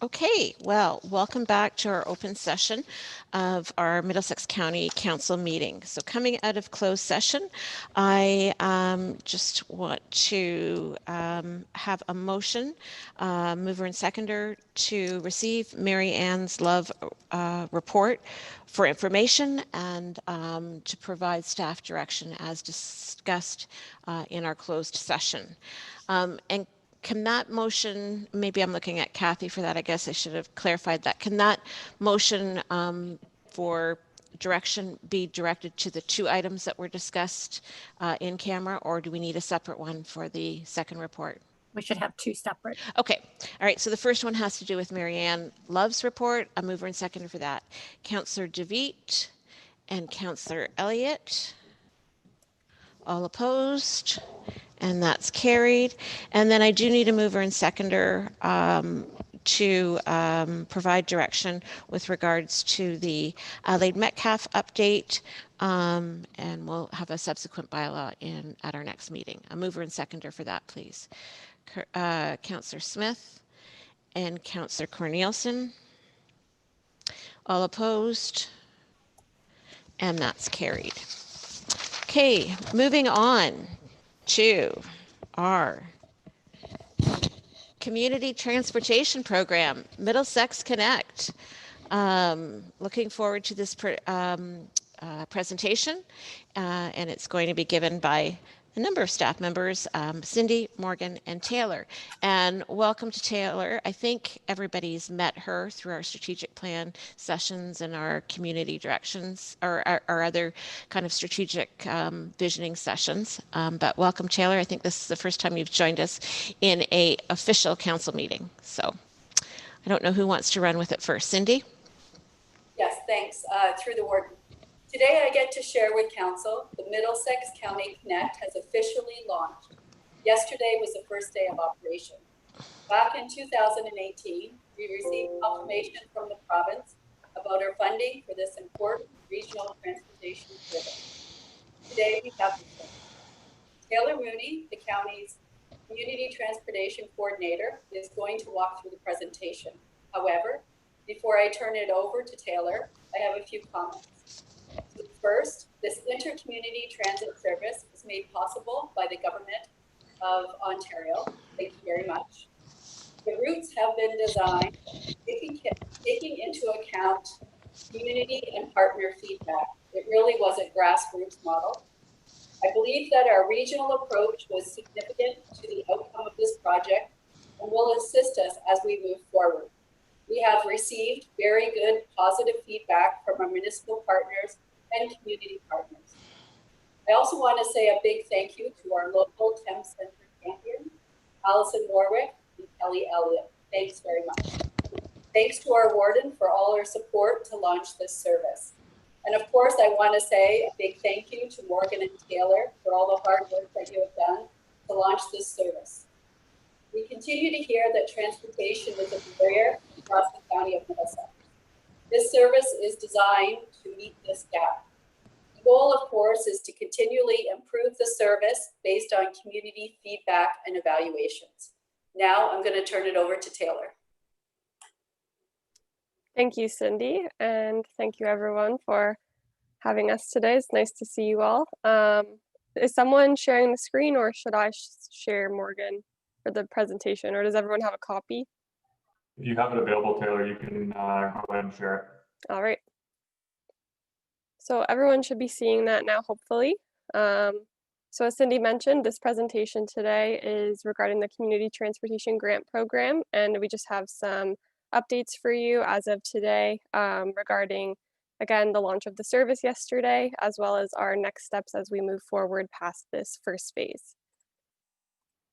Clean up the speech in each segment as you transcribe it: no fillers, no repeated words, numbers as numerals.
Okay, well, welcome back to our open session of our Middlesex County Council meeting. So coming out of closed session, I just want to have a motion, mover and seconder, to receive Mary Ann's Love report for information and to provide staff direction as discussed in our closed session. And can that motion, maybe I'm looking at Kathy for that, I guess I should have clarified that. Can that motion for direction be directed to the two items that were discussed in camera, or do we need a separate one for the second report? We should have two separate. Okay. All right. So the first one has to do with Mary Ann Love's report. A mover and seconder for that. Councillor DeVete and Councillor Elliott. All opposed? And that's carried. And then I do need a mover and seconder to provide direction with regards to the Adelaide Metcalf update, and we'll have a subsequent bylaw at our next meeting. A mover and seconder for that, please. Councillor Smith and Councillor Cornelissen. All opposed? And that's carried. Okay, moving on to our community transportation program, Middlesex Connect. Looking forward to this presentation, and it's going to be given by a number of staff members, Cindy, Morgan, and Taylor. And welcome to Taylor. I think everybody's met her through our strategic plan sessions and our community directions, or our other kind of strategic visioning sessions. But welcome, Taylor. I think this is the first time you've joined us in an official council meeting. So I don't know who wants to run with it first. Cindy? Yes, thanks. Through the warden. Today I get to share with Council the Middlesex County Connect has officially launched. Yesterday was the first day of operation. Back in 2018, we received confirmation from the province about our funding for this important regional transportation service. Today we have the Taylor Mooney, the county's Community Transportation Coordinator, is going to walk through the presentation. However, before I turn it over to Taylor, I have a few comments. First, this inter-community transit service is made possible by the government of Ontario. Thank you very much. The routes have been designed taking into account community and partner feedback. It really was a grassroots model. I believe that our regional approach was significant to the outcome of this project and will assist us as we move forward. We have received very good positive feedback from our municipal partners and community partners. I also want to say a big thank you to our local Thames Centre champions, Alison Warwick and Kelly Elliott. Thanks very much. Thanks to our warden for all her support to launch this service. And of course, I want to say a big thank you to Morgan and Taylor for all the hard work that you have done to launch this service. We continue to hear that transportation is a barrier across the county of Middlesex. This service is designed to meet this gap. The goal, of course, is to continually improve the service based on community feedback and evaluations. Now I'm going to turn it over to Taylor. Thank you, Cindy, and thank you everyone for having us today. It's nice to see you all. Is someone sharing the screen, or should I share Morgan for the presentation, or does everyone have a copy? If you have it available, Taylor, you can go ahead and share it. All right. So everyone should be seeing that now, hopefully. So as Cindy mentioned, this presentation today is regarding the Community Transportation Grant Program, and we just have some updates for you as of today regarding, again, the launch of the service yesterday, as well as our next steps as we move forward past this first phase.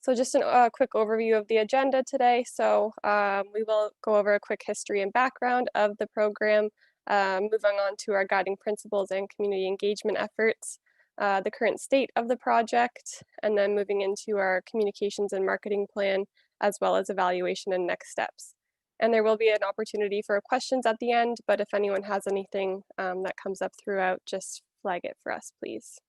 So just a quick overview of the agenda today. So we will go over a quick history and background of the program, moving on to our guiding principles and community engagement efforts, the current state of the project, and then moving into our communications and marketing plan, as well as evaluation and next steps. And there will be an opportunity for questions at the end, but if anyone has anything that comes up throughout, just flag it for us, please.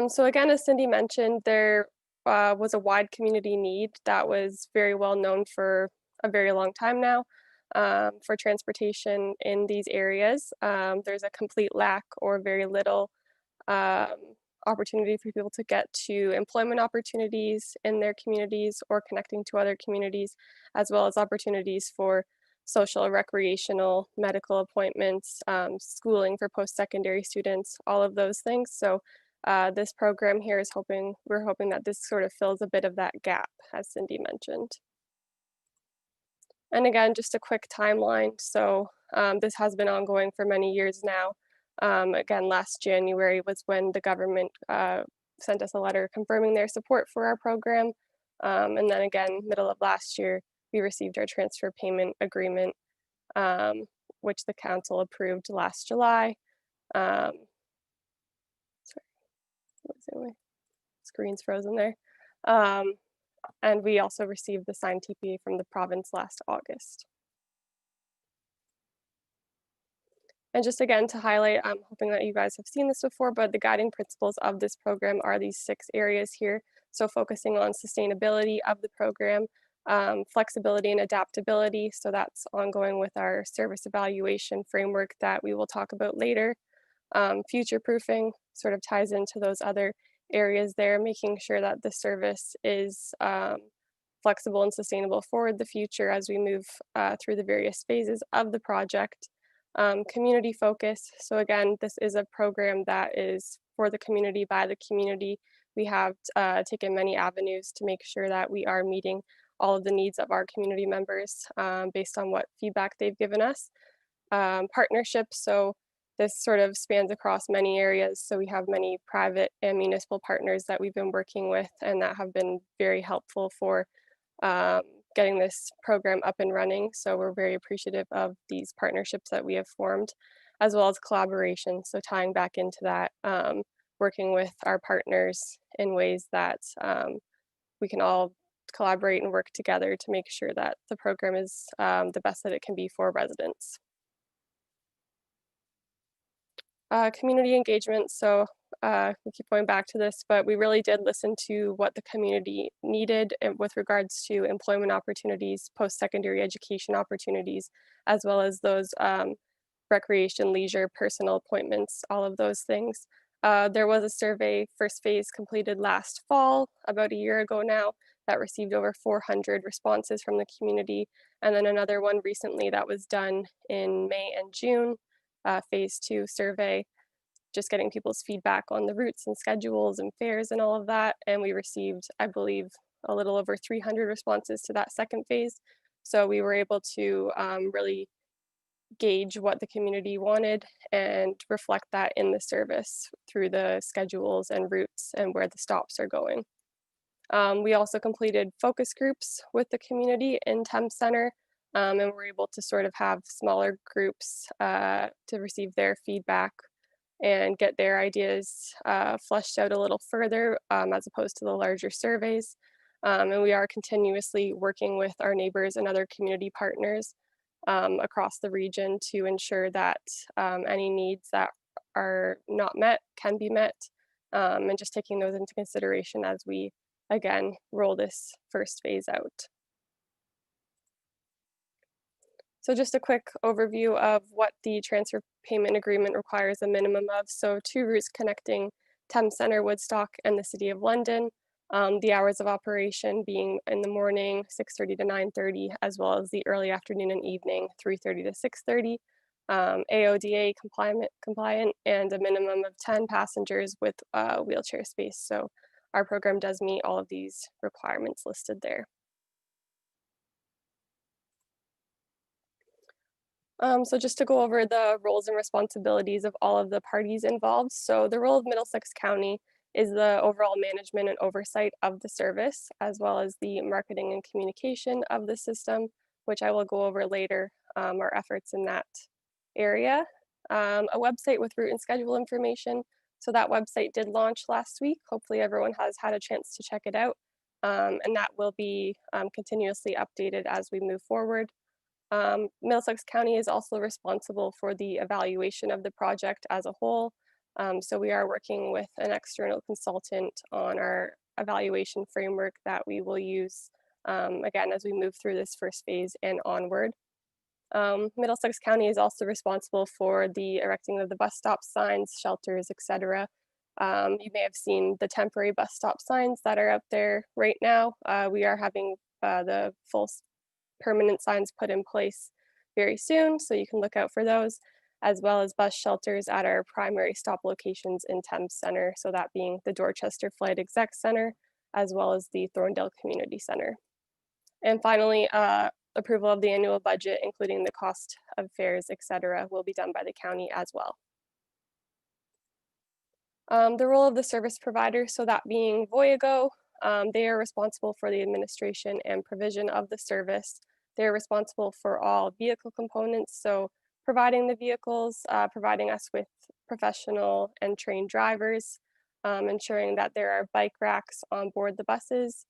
So again, as Cindy mentioned, there was a wide community need that was very well known for a very long time now for transportation in these areas. There's a complete lack or very little um, opportunity for people to get to employment opportunities in their communities or connecting to other communities, as well as opportunities for social, recreational, medical appointments, schooling for post-secondary students, all of those things. So this program here is we're hoping that this sort of fills a bit of that gap, as Cindy mentioned. And again, just a quick timeline. So this has been ongoing for many years now. Again, last January was when the government sent us a letter confirming their support for our program. And then again, middle of last year, we received our transfer payment agreement, which the council approved last July. Sorry, my screen's frozen there. And we also received the signed TPA from the province last August. And just again to highlight, I'm hoping that you guys have seen this before, but the guiding principles of this program are these 6 areas here. So focusing on sustainability of the program, flexibility and adaptability. So that's ongoing with our service evaluation framework that we will talk about later. Future proofing sort of ties into those other areas there, making sure that the service is flexible and sustainable for the future as we move through the various phases of the project. Community focus. So again, this is a program that is for the community, by the community. We have taken many avenues to make sure that we are meeting all of the needs of our community members based on what feedback they've given us. Partnerships. So this sort of spans across many areas. So we have many private and municipal partners that we've been working with and that have been very helpful for getting this program up and running. So we're very appreciative of these partnerships that we have formed, as well as collaboration. So tying back into that, working with our partners in ways that we can all collaborate and work together to make sure that the program is the best that it can be for residents. Community engagement. So we keep going back to this, but we really did listen to what the community needed with regards to employment opportunities, post-secondary education opportunities, as well as those recreation, leisure, personal appointments, all of those things. There was a survey, first phase completed last fall, about a year ago now, that received over 400 responses from the community. And then another one recently that was done in May and June, phase 2 survey, just getting people's feedback on the routes and schedules and fares and all of that. And we received, I believe, a little over 300 responses to that second phase. So we were able to really gauge what the community wanted and reflect that in the service through the schedules and routes and where the stops are going. We also completed focus groups with the community in Thames Center, and we're able to sort of have smaller groups to receive their feedback and get their ideas fleshed out a little further as opposed to the larger surveys. And we are continuously working with our neighbors and other community partners across the region to ensure that any needs that are not met can be met, and just taking those into consideration as we, again, roll this first phase out. So just a quick overview of what the transfer payment agreement requires a minimum of. So 2 routes connecting Thames Center, Woodstock, and the City of London. The hours of operation being in the morning, 6:30 to 9:30, as well as the early afternoon and evening, 3:30 to 6:30. AODA compliant, and a minimum of 10 passengers with wheelchair space. So our program does meet all of these requirements listed there. So just to go over the roles and responsibilities of all of the parties involved. So the role of Middlesex County is the overall management and oversight of the service, as well as the marketing and communication of the system, which I will go over later, our efforts in that area. A website with route and schedule information. So that website did launch last week. Hopefully everyone has had a chance to check it out. And that will be continuously updated as we move forward. Middlesex County is also responsible for the evaluation of the project as a whole. So we are working with an external consultant on our evaluation framework that we will use again as we move through this first phase and onward. Middlesex County is also responsible for the erecting of the bus stop signs, shelters, etc. You may have seen the temporary bus stop signs that are out there right now. We are having the full permanent signs put in place very soon, so you can look out for those, as well as bus shelters at our primary stop locations in Thames Center, so that being the Dorchester Flight Exec Center, as well as the Thorndale Community Center. And finally, approval of the annual budget, including the cost of fares, etc., will be done by the county as well. The role of the service provider, so that being Voyago, they are responsible for the administration and provision of the service. They're responsible for all vehicle components, so providing the vehicles, providing us with professional and trained drivers, ensuring that there are bike racks on board the buses,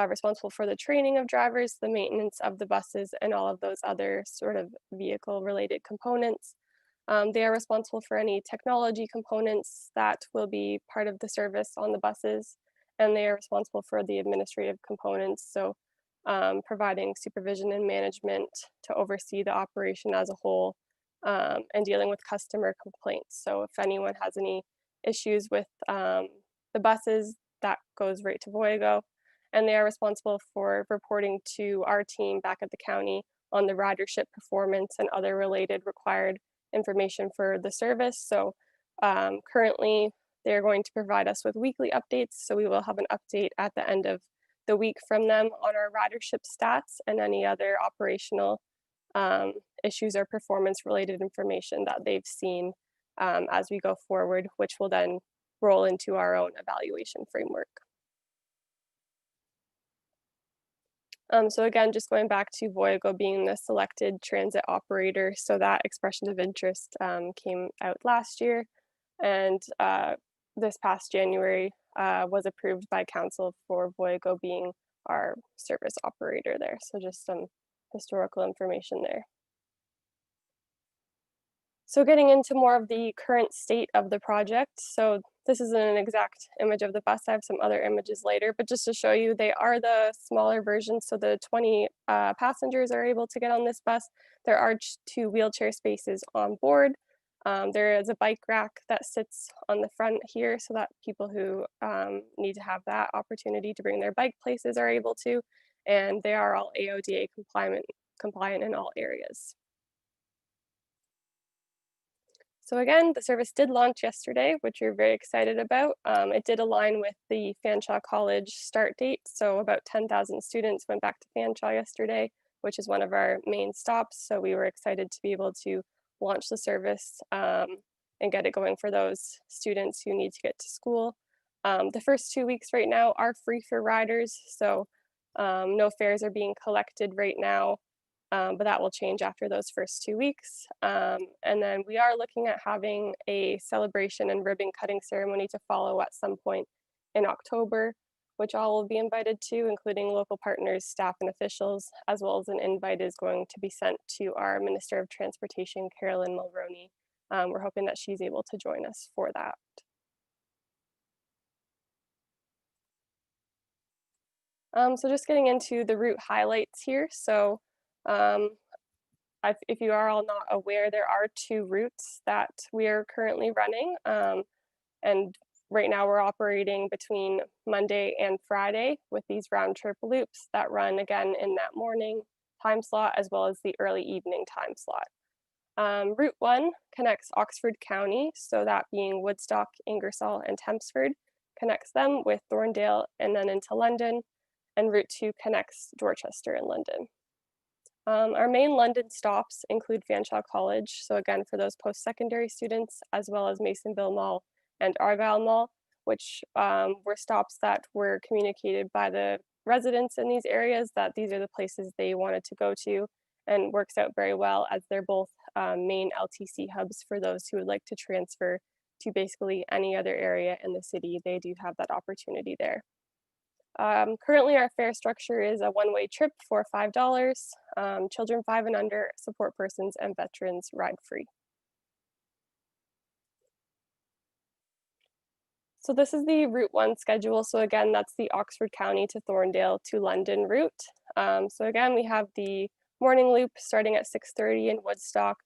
responsible for the training of drivers, the maintenance of the buses, and all of those other sort of vehicle-related components. They are responsible for any technology components that will be part of the service on the buses, and they are responsible for the administrative components, so providing supervision and management to oversee the operation as a whole, and dealing with customer complaints. So if anyone has any issues with the buses, that goes right to Voyago, and they are responsible for reporting to our team back at the county on the ridership performance and other related required information for the service. So currently they're going to provide us with weekly updates, so we will have an update at the end of the week from them on our ridership stats and any other operational issues or performance related information that they've seen as we go forward, which will then roll into our own evaluation framework. So again, just going back to Voyago being the selected transit operator, so that expression of interest came out last year, and this past January was approved by council for Voyago being our service operator there. So just some historical information there. So getting into more of the current state of the project. So this isn't an exact image of the bus. I have some other images later, but just to show you, they are the smaller versions. So the 20 passengers are able to get on this bus. There are 2 wheelchair spaces on board. There is a bike rack that sits on the front here so that people who need to have that opportunity to bring their bike places are able to, and they are all AODA compliant in all areas. So again, the service did launch yesterday, which we're very excited about. It did align with the Fanshawe College start date. So about 10,000 students went back to Fanshawe yesterday, which is one of our main stops. So we were excited to be able to launch the service and get it going for those students who need to get to school. The first 2 weeks right now are free for riders. So no fares are being collected right now. But that will change after those first 2 weeks. And then we are looking at having a celebration and ribbon cutting ceremony to follow at some point in October, which all will be invited to, including local partners, staff, and officials, as well as an invite is going to be sent to our Minister of Transportation, Carolyn Mulroney. We're hoping that she's able to join us for that. So just getting into the route highlights here. So if you are all not aware, there are 2 routes that we are currently running. And right now we're operating between Monday and Friday with these round trip loops that run again in that morning time slot as well as the early evening time slot. Route 1 connects Oxford County, so that being Woodstock, Ingersoll, and Tempsford, connects them with Thorndale and then into London. And Route 2 connects Dorchester and London. Our main London stops include Fanshawe College, so again for those post-secondary students, as well as Masonville Mall and Argyle Mall, which were stops that were communicated by the residents in these areas that these are the places they wanted to go to, and works out very well as they're both main LTC hubs for those who would like to transfer to basically any other area in the city. They do have that opportunity there. Currently our fare structure is a one-way trip for $5. Children 5 and under, support persons, and veterans ride free. So this is the Route 1 schedule. So again, that's the Oxford County to Thorndale to London route. So again, we have the morning loop starting at 6:30 in Woodstock,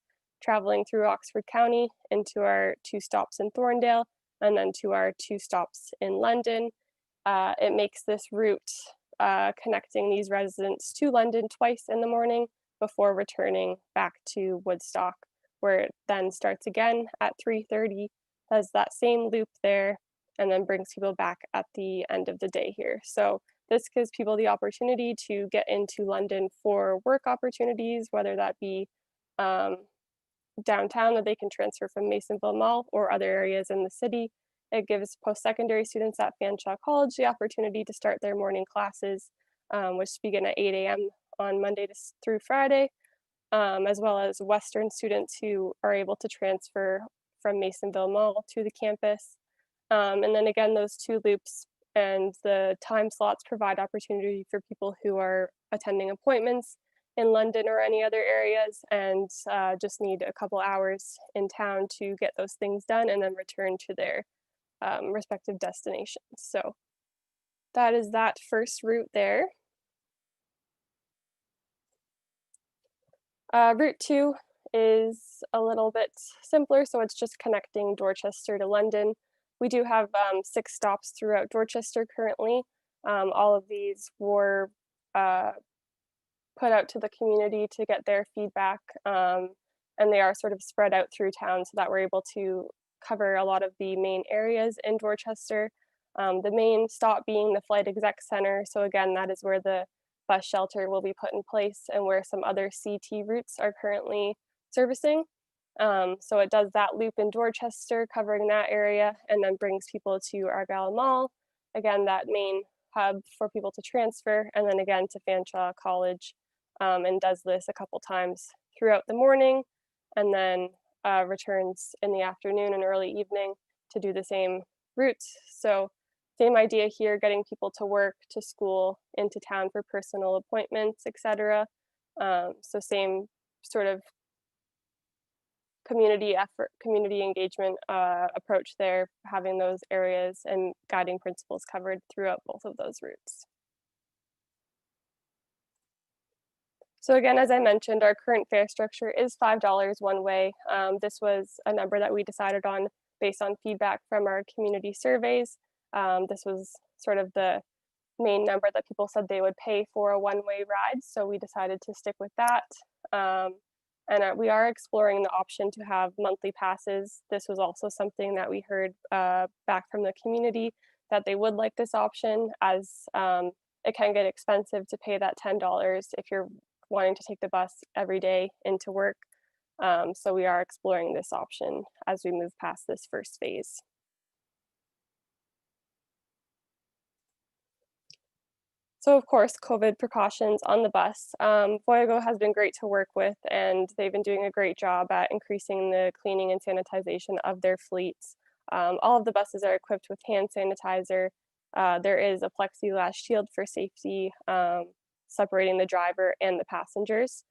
traveling through Oxford County into our 2 stops in Thorndale, and then to our 2 stops in London. It makes this route connecting these residents to London twice in the morning before returning back to Woodstock, where it then starts again at 3:30, does that same loop there, and then brings people back at the end of the day here. So this gives people the opportunity to get into London for work opportunities, whether that be downtown that they can transfer from Masonville Mall or other areas in the city. It gives post-secondary students at Fanshawe College the opportunity to start their morning classes, which begin at 8 a.m. on Monday through Friday, as well as Western students who are able to transfer from Masonville Mall to the campus. And then again, those 2 loops and the time slots provide opportunity for people who are attending appointments in London or any other areas and just need a couple hours in town to get those things done and then return to their respective destinations. So that is that first route there. Route 2 is a little bit simpler, so it's just connecting Dorchester to London. We do have 6 stops throughout Dorchester currently. All of these were put out to the community to get their feedback, and they are sort of spread out through town so that we're able to cover a lot of the main areas in Dorchester. The main stop being the Flight Exec Center. So again, that is where the bus shelter will be put in place and where some other CT routes are currently servicing. So it does that loop in Dorchester, covering that area, and then brings people to Argyle Mall, again, that main hub for people to transfer, and then again to Fanshawe College, and does this a couple times throughout the morning, and then returns in the afternoon and early evening to do the same routes. So same idea here, getting people to work, to school, into town for personal appointments, etc. So same sort of community effort, community engagement approach there, having those areas and guiding principles covered throughout both of those routes. So again, as I mentioned, our current fare structure is $5 one way. This was a number that we decided on based on feedback from our community surveys. This was sort of the main number that people said they would pay for a one-way ride, so we decided to stick with that. And we are exploring the option to have monthly passes. This was also something that we heard back from the community that they would like this option, as it can get expensive to pay that $10 if you're wanting to take the bus every day into work. So we are exploring this option as we move past this first phase. So of course, COVID precautions on the bus. Voyago has been great to work with, and they've been doing a great job at increasing the cleaning and sanitization of their fleets. All of the buses are equipped with hand sanitizer. There is a plexiglass shield for safety, separating the driver and the passengers.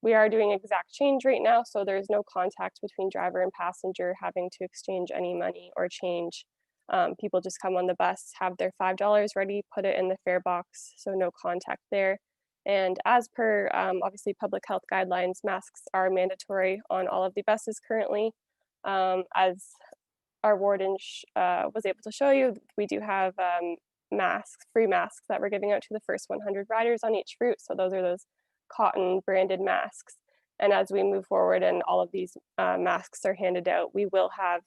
We are doing exact change right now, so there's no contact between driver and passenger having to exchange any money or change. People just come on the bus, have their $5 ready, put it in the fare box, so no contact there. And as per obviously public health guidelines, masks are mandatory on all of the buses currently. As our warden was able to show you, we do have masks, free masks that we're giving out to the first 100 riders on each route. So those are those cotton branded masks. And as we move forward and all of these masks are handed out, we will have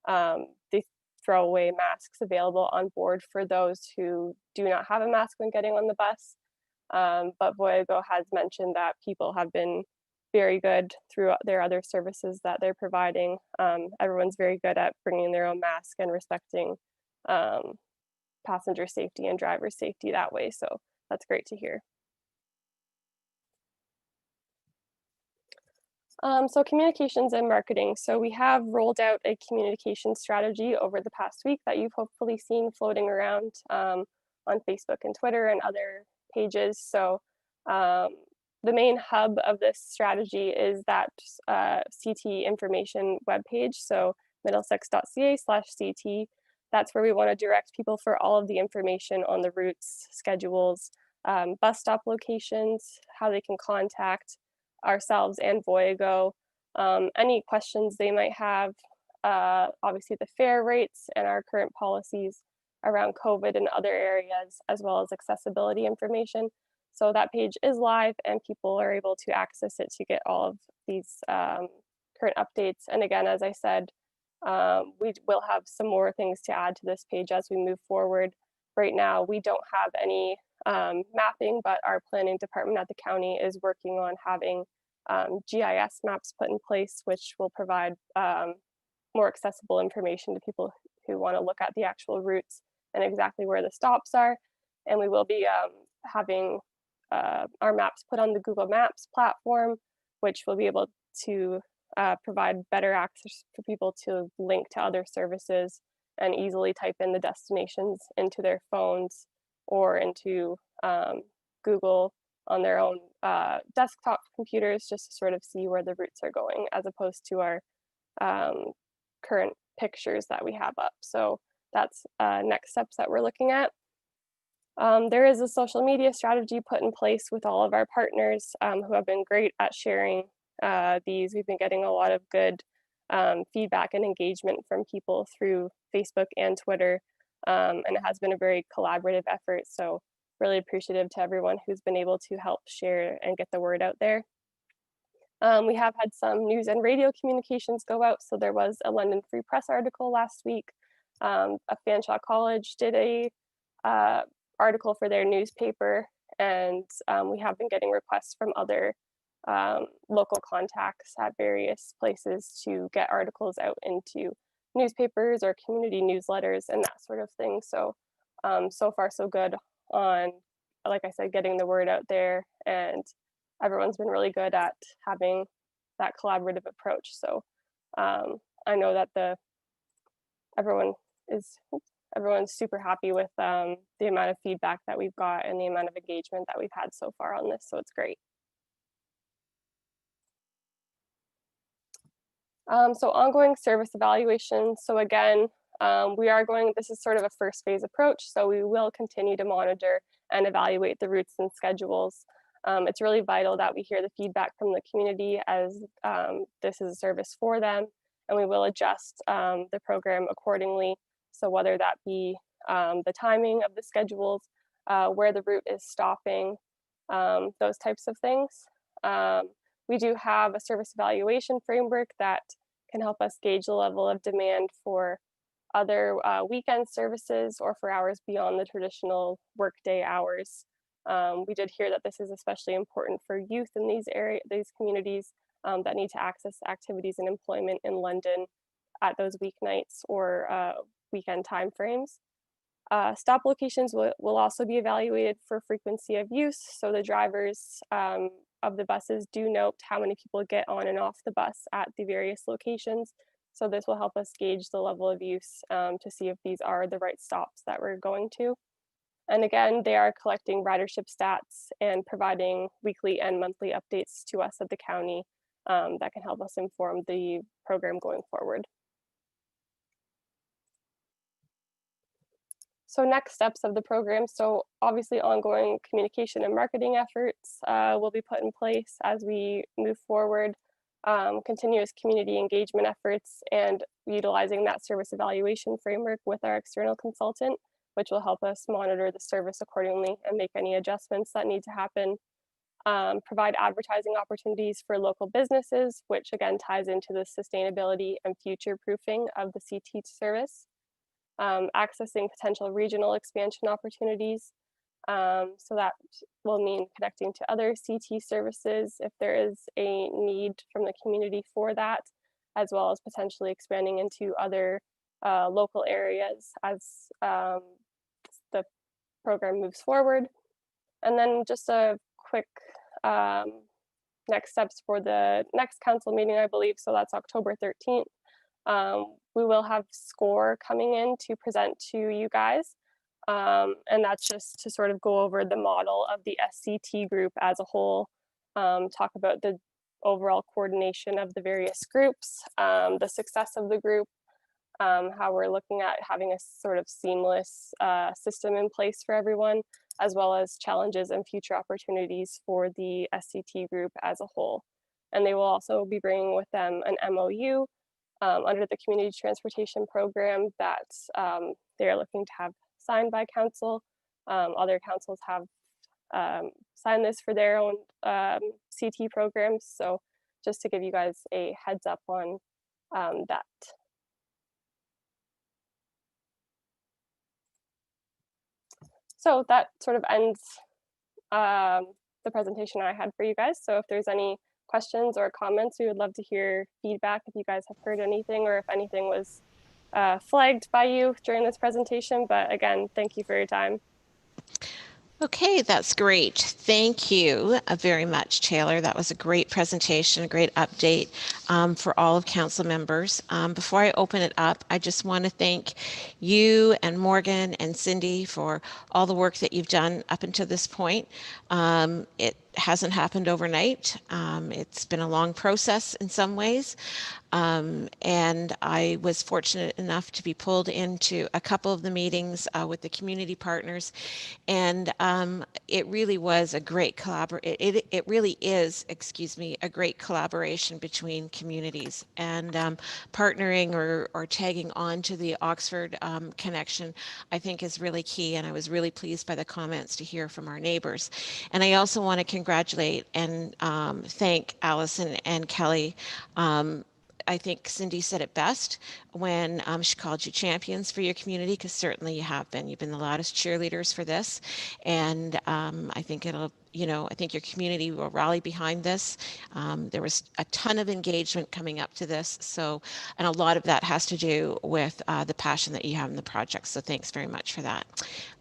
the throwaway masks available on board for those who do not have a mask when getting on the bus. But Voyago has mentioned that people have been very good through their other services that they're providing. Everyone's very good at bringing their own mask and respecting passenger safety and driver safety that way. So that's great to hear. So communications and marketing. So we have rolled out a communication strategy over the past week that you've hopefully seen floating around on Facebook and Twitter and other pages. So the main hub of this strategy is that CT information webpage. So middlesex.ca/CT. that's where we want to direct people for all of the information on the routes, schedules, bus stop locations, how they can contact ourselves and Voyago, any questions they might have, obviously the fare rates and our current policies around COVID and other areas, as well as accessibility information. So that page is live and people are able to access it to get all of these current updates. And again, as I said, we will have some more things to add to this page as we move forward. Right now, we don't have any mapping, but our planning department at the county is working on having GIS maps put in place, which will provide more accessible information to people who want to look at the actual routes and exactly where the stops are. And we will be having our maps put on the Google Maps platform, which will be able to provide better access for people to link to other services and easily type in the destinations into their phones or into Google on their own desktop computers, just to sort of see where the routes are going, as opposed to our current pictures that we have up. So that's next steps that we're looking at. There is a social media strategy put in place with all of our partners who have been great at sharing these. We've been getting a lot of good feedback and engagement from people through Facebook and Twitter, and it has been a very collaborative effort. So really appreciative to everyone who's been able to help share and get the word out there. We have had some news and radio communications go out. So there was a London Free Press article last week. A Fanshawe College did a article for their newspaper, and we have been getting requests from other local contacts at various places to get articles out into newspapers or community newsletters and that sort of thing. So so far so good on, like I said, getting the word out there, and everyone's been really good at having that collaborative approach. So I know that everyone's super happy with the amount of feedback that we've got and the amount of engagement that we've had so far on this. So it's great. So ongoing service evaluation. So again, this is sort of a first phase approach. So we will continue to monitor and evaluate the routes and schedules. It's really vital that we hear the feedback from the community, as this is a service for them, and we will adjust the program accordingly. So whether that be the timing of the schedules, where the route is stopping, those types of things. We do have a service evaluation framework that can help us gauge the level of demand for other weekend services or for hours beyond the traditional workday hours. We did hear that this is especially important for youth in these communities that need to access activities and employment in London at those weeknights or weekend timeframes. Stop locations will also be evaluated for frequency of use. So the drivers of the buses do note how many people get on and off the bus at the various locations. So this will help us gauge the level of use to see if these are the right stops that we're going to. And again, they are collecting ridership stats and providing weekly and monthly updates to us at the county that can help us inform the program going forward. So next steps of the program. So obviously ongoing communication and marketing efforts will be put in place as we move forward. Continuous community engagement efforts and utilizing that service evaluation framework with our external consultant, which will help us monitor the service accordingly and make any adjustments that need to happen. Provide advertising opportunities for local businesses, which again ties into the sustainability and future proofing of the CT service. Accessing potential regional expansion opportunities. So that will mean connecting to other CT services if there is a need from the community for that, as well as potentially expanding into other local areas as the program moves forward. And then just a quick next steps for the next council meeting, I believe. So that's October 13th. We will have SCORE coming in to present to you guys. And that's just to sort of go over the model of the SCT group as a whole, talk about the overall coordination of the various groups, the success of the group, how we're looking at having a sort of seamless system in place for everyone, as well as challenges and future opportunities for the SCT group as a whole. And they will also be bringing with them an MOU under the Community Transportation Program that they are looking to have signed by council. Other councils have signed this for their own CT programs. So just to give you guys a heads up on that. So that sort of ends the presentation I had for you guys. So if there's any questions or comments, we would love to hear feedback if you guys have heard anything or if anything was flagged by you during this presentation. But again, thank you for your time. Okay, that's great. Thank you very much, Taylor. That was a great presentation, a great update for all of council members. Before I open it up, I just want to thank you and Morgan and Cindy for all the work that you've done up until this point. It hasn't happened overnight. It's been a long process in some ways. And I was fortunate enough to be pulled into a couple of the meetings with the community partners. And it really was a great it really is, excuse me, a great collaboration between communities, and partnering or tagging on to the Oxford connection, I think is really key. And I was really pleased by the comments to hear from our neighbors. And I also want to congratulate and thank Allison and Kelly. I think Cindy said it best when she called you champions for your community, because certainly you have been. You've been the loudest cheerleaders for this. And I think it'll, I think your community will rally behind this. There was a ton of engagement coming up to this. So, and a lot of that has to do with the passion that you have in the project. So thanks very much for that.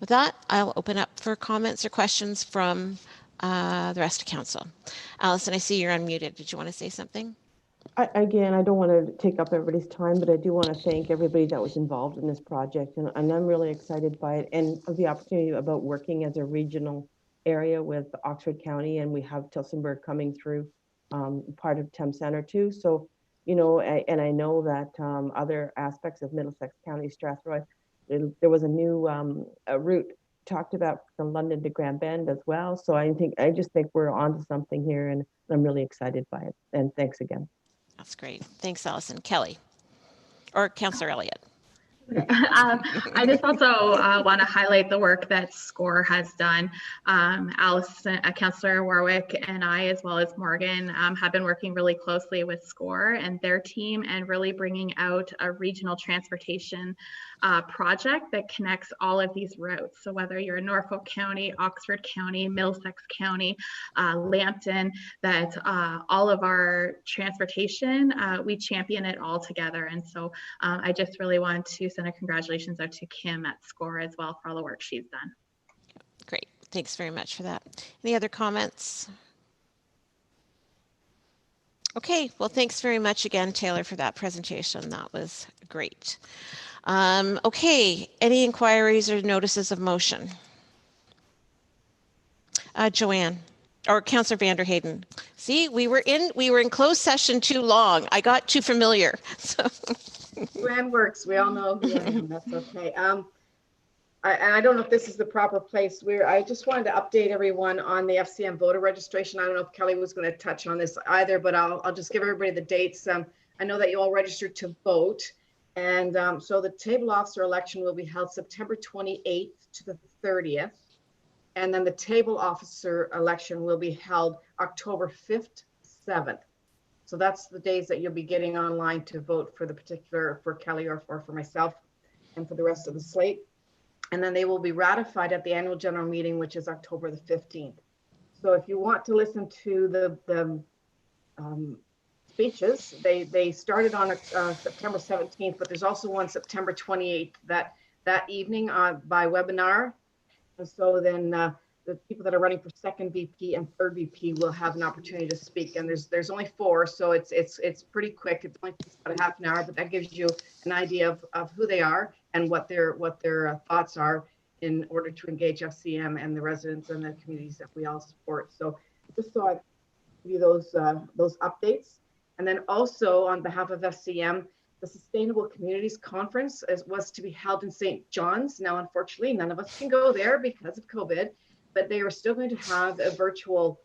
With that, I'll open up for comments or questions from the rest of council. Allison, I see you're unmuted. Did you want to say something? Again, I don't want to take up everybody's time, but I do want to thank everybody that was involved in this project. And I'm really excited by it and of the opportunity about working as a regional area with Oxford County. And we have Tillsonburg coming through, part of Thames Center too. So, and I know that other aspects of Middlesex County, Strathroy, there was a new route talked about from London to Grand Bend as well. So I just think we're onto something here, and I'm really excited by it. And thanks again. That's great. Thanks, Allison. Kelly, or Councillor Elliott. Okay. I just also want to highlight the work that SCORE has done. Allison, Councillor Warwick, and I, as well as Morgan, have been working really closely with SCORE and their team, and really bringing out a regional transportation project that connects all of these routes. So whether you're in Norfolk County, Oxford County, Middlesex County, Lambton, that all of our transportation, we champion it all together. And so I just really want to send a congratulations out to Kim at SCORE as well for all the work she's done. Great. Thanks very much for that. Any other comments? Okay, well, thanks very much again, Taylor, for that presentation. That was great. Okay, any inquiries or notices of motion? Joanne, or Councillor Vanderheyden. See, we were in closed session too long. I got too familiar. So. Joanne works. We all know who I am. That's okay. I don't know if this is the proper place. I just wanted to update everyone on the FCM voter registration. I don't know if Kelly was going to touch on this either, but I'll just give everybody the dates. I know that you all registered to vote. And so the table officer election will be held September 28th to the 30th. And then the table officer election will be held October 5th, 7th. So that's the days that you'll be getting online to vote for the particular, for Kelly or for myself and for the rest of the slate. And then they will be ratified at the annual general meeting, which is October the 15th. So if you want to listen to the speeches, they started on September 17th, but there's also one September 28th that evening by webinar. And so then the people that are running for second VP and third VP will have an opportunity to speak. And there's only 4, so it's pretty quick. It only takes about a half an hour, but that gives you an idea of who they are and what their thoughts are in order to engage FCM and the residents and the communities that we all support. So just so I give you those updates. And then also on behalf of FCM, the Sustainable Communities Conference was to be held in St. John's. Now, unfortunately, none of us can go there because of COVID, but they are still going to have a virtual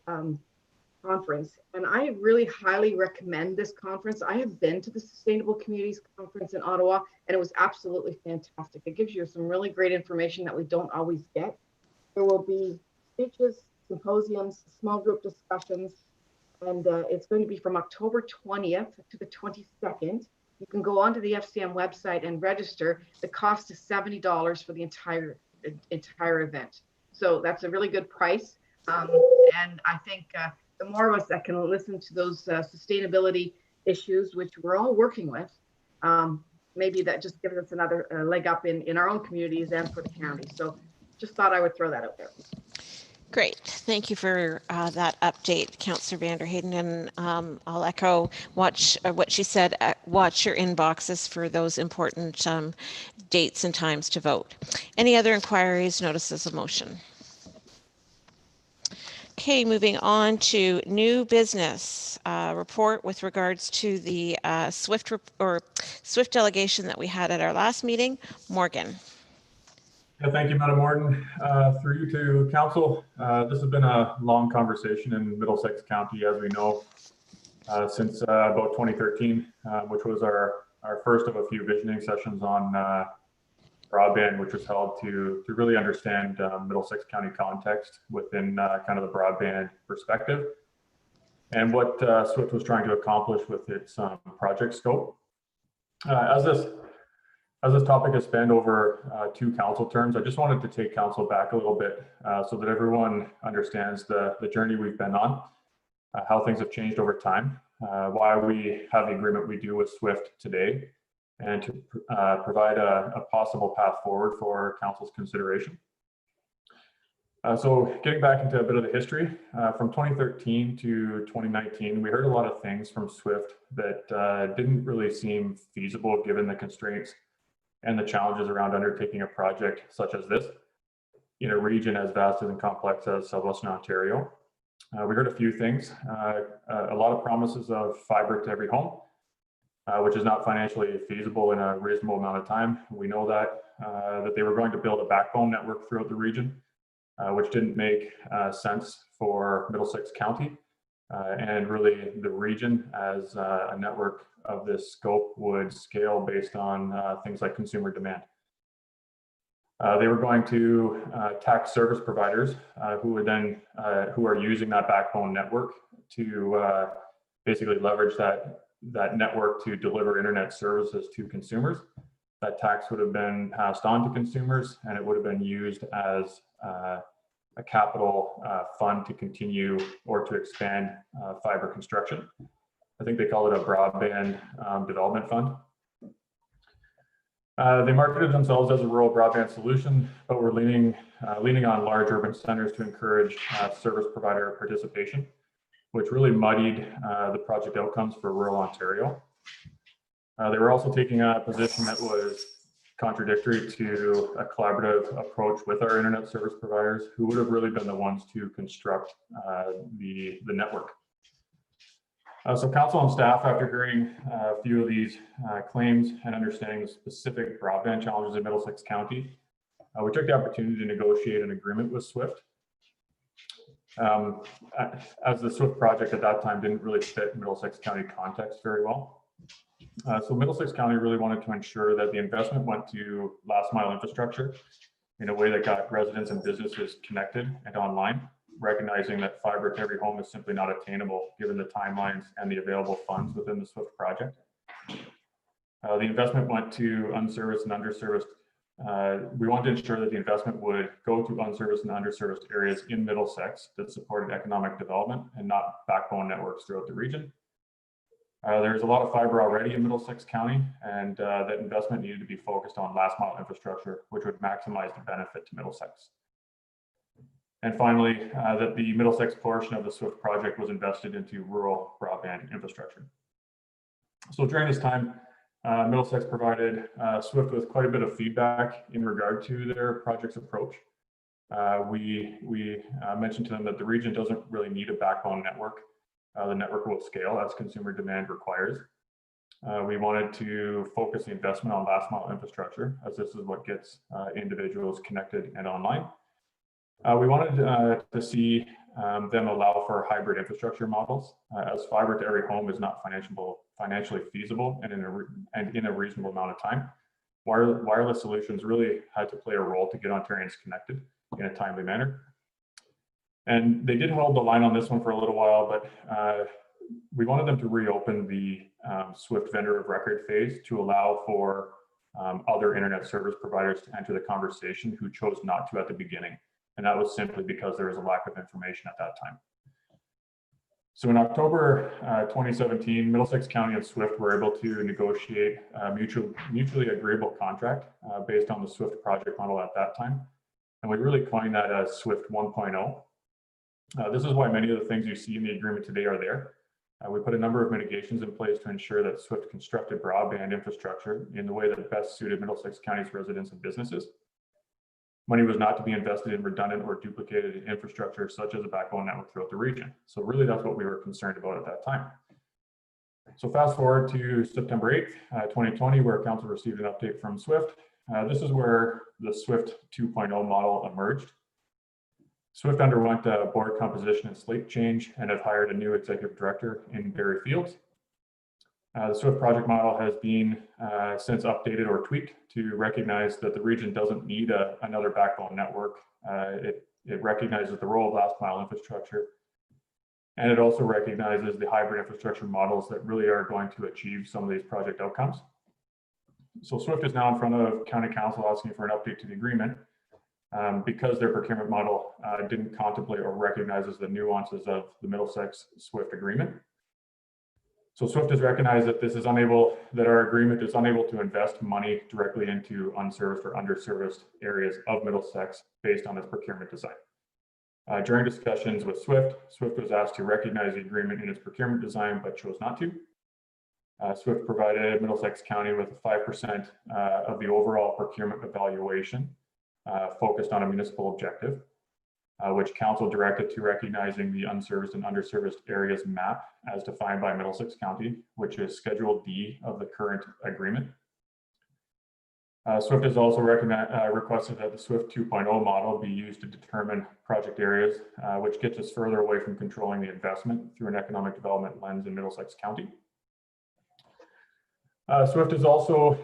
conference. And I really highly recommend this conference. I have been to the Sustainable Communities Conference in Ottawa, and it was absolutely fantastic. It gives you some really great information that we don't always get. There will be speeches, symposiums, small group discussions, and it's going to be from October 20th to the 22nd. You can go onto the FCM website and register. The cost is $70 for the entire event. So that's a really good price. And I think the more of us that can listen to those sustainability issues, which we're all working with, maybe that just gives us another leg up in our own communities and for the county. So just thought I would throw that out there. Great. Thank you for that update, Councillor Vanderheyden. And I'll echo what she said. Watch your inboxes for those important dates and times to vote. Any other inquiries, notices of motion? Okay, moving on to new business report with regards to the SWIFT delegation that we had at our last meeting. Morgan. Yeah, thank you, Madam Warden. Through you to Council, this has been a long conversation in Middlesex County, as we know, since about 2013, which was our first of a few visioning sessions on broadband, which was held to really understand Middlesex County context within kind of the broadband perspective and what SWIFT was trying to accomplish with its project scope. As this topic has spanned over 2 council terms, I just wanted to take council back a little bit so that everyone understands the journey we've been on, how things have changed over time, why we have the agreement we do with SWIFT today, and to provide a possible path forward for council's consideration. So getting back into a bit of the history, from 2013 to 2019, we heard a lot of things from SWIFT that didn't really seem feasible given the constraints and the challenges around undertaking a project such as this in a region as vast and complex as Southwestern Ontario. We heard a few things, a lot of promises of fiber to every home, which is not financially feasible in a reasonable amount of time. We know that they were going to build a backbone network throughout the region, which didn't make sense for Middlesex County and really the region, as a network of this scope would scale based on things like consumer demand. They were going to tax service providers who are using that backbone network to basically leverage that network to deliver internet services to consumers. That tax would have been passed on to consumers, and it would have been used as a capital fund to continue or to expand fiber construction. I think they call it a broadband development fund. They marketed themselves as a rural broadband solution, but were leaning on large urban centers to encourage service provider participation, which really muddied the project outcomes for rural Ontario. They were also taking a position that was contradictory to a collaborative approach with our internet service providers, who would have really been the ones to construct the network. So council and staff, after hearing a few of these claims and understanding the specific broadband challenges in Middlesex County, we took the opportunity to negotiate an agreement with SWIFT. As the SWIFT project at that time didn't really fit Middlesex County context very well. So Middlesex County really wanted to ensure that the investment went to last mile infrastructure in a way that got residents and businesses connected and online, recognizing that fiber to every home is simply not attainable given the timelines and the available funds within the SWIFT project. The investment went to unserviced and underserviced. We wanted to ensure that the investment would go to unserviced and underserviced areas in Middlesex that supported economic development and not backbone networks throughout the region. There's a lot of fiber already in Middlesex County, and that investment needed to be focused on last mile infrastructure, which would maximize the benefit to Middlesex. And finally, that the Middlesex portion of the SWIFT project was invested into rural broadband infrastructure. So during this time, Middlesex provided SWIFT with quite a bit of feedback in regard to their project's approach. We mentioned to them that the region doesn't really need a backbone network. The network will scale as consumer demand requires. We wanted to focus the investment on last mile infrastructure, as this is what gets individuals connected and online. We wanted to see them allow for hybrid infrastructure models, as fiber to every home is not financially feasible and in a reasonable amount of time. Wireless solutions really had to play a role to get Ontarians connected in a timely manner. And they did hold the line on this one for a little while, but we wanted them to reopen the SWIFT vendor of record phase to allow for other internet service providers to enter the conversation who chose not to at the beginning. And that was simply because there was a lack of information at that time. So in October 2017, Middlesex County and SWIFT were able to negotiate a mutually agreeable contract based on the SWIFT project model at that time. And we really coined that as SWIFT 1.0. This is why many of the things you see in the agreement today are there. We put a number of mitigations in place to ensure that SWIFT constructed broadband infrastructure in the way that best suited Middlesex County's residents and businesses. Money was not to be invested in redundant or duplicated infrastructure, such as a backbone network throughout the region. So really that's what we were concerned about at that time. So fast forward to September 8th, 2020, where Council received an update from SWIFT. This is where the SWIFT 2.0 model emerged. SWIFT underwent a board composition and slate change and have hired a new executive director in Barry Fields. The SWIFT project model has been since updated or tweaked to recognize that the region doesn't need another backbone network. It recognizes the role of last mile infrastructure, and it also recognizes the hybrid infrastructure models that really are going to achieve some of these project outcomes. So SWIFT is now in front of County Council asking for an update to the agreement because their procurement model didn't contemplate or recognizes the nuances of the Middlesex SWIFT agreement. So SWIFT has recognized that our agreement is unable to invest money directly into unserviced or underserviced areas of Middlesex based on its procurement design. During discussions with SWIFT was asked to recognize the agreement in its procurement design, but chose not to. SWIFT provided Middlesex County with 5% of the overall procurement evaluation focused on a municipal objective, which Council directed to recognizing the unserviced and underserviced areas map as defined by Middlesex County, which is Schedule D of the current agreement. SWIFT has also requested that the SWIFT 2.0 model be used to determine project areas, which gets us further away from controlling the investment through an economic development lens in Middlesex County. SWIFT is also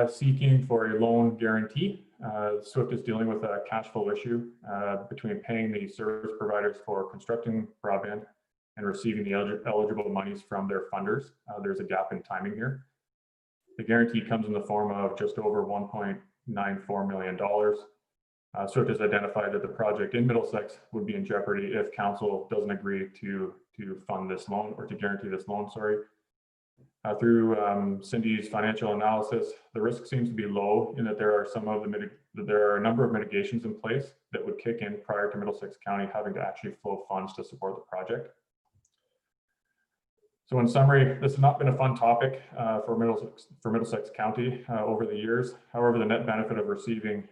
seeking for a loan guarantee. SWIFT is dealing with a cash flow issue between paying the service providers for constructing broadband and receiving the eligible monies from their funders. There's a gap in timing here. The guarantee comes in the form of just over $1.94 million. SWIFT has identified that the project in Middlesex would be in jeopardy if Council doesn't agree to fund this loan or to guarantee this loan, sorry. Through Cindy's financial analysis, the risk seems to be low in that there are a number of mitigations in place that would kick in prior to Middlesex County having to actually flow funds to support the project. So in summary, this has not been a fun topic for Middlesex County over the years. However, the net benefit of receiving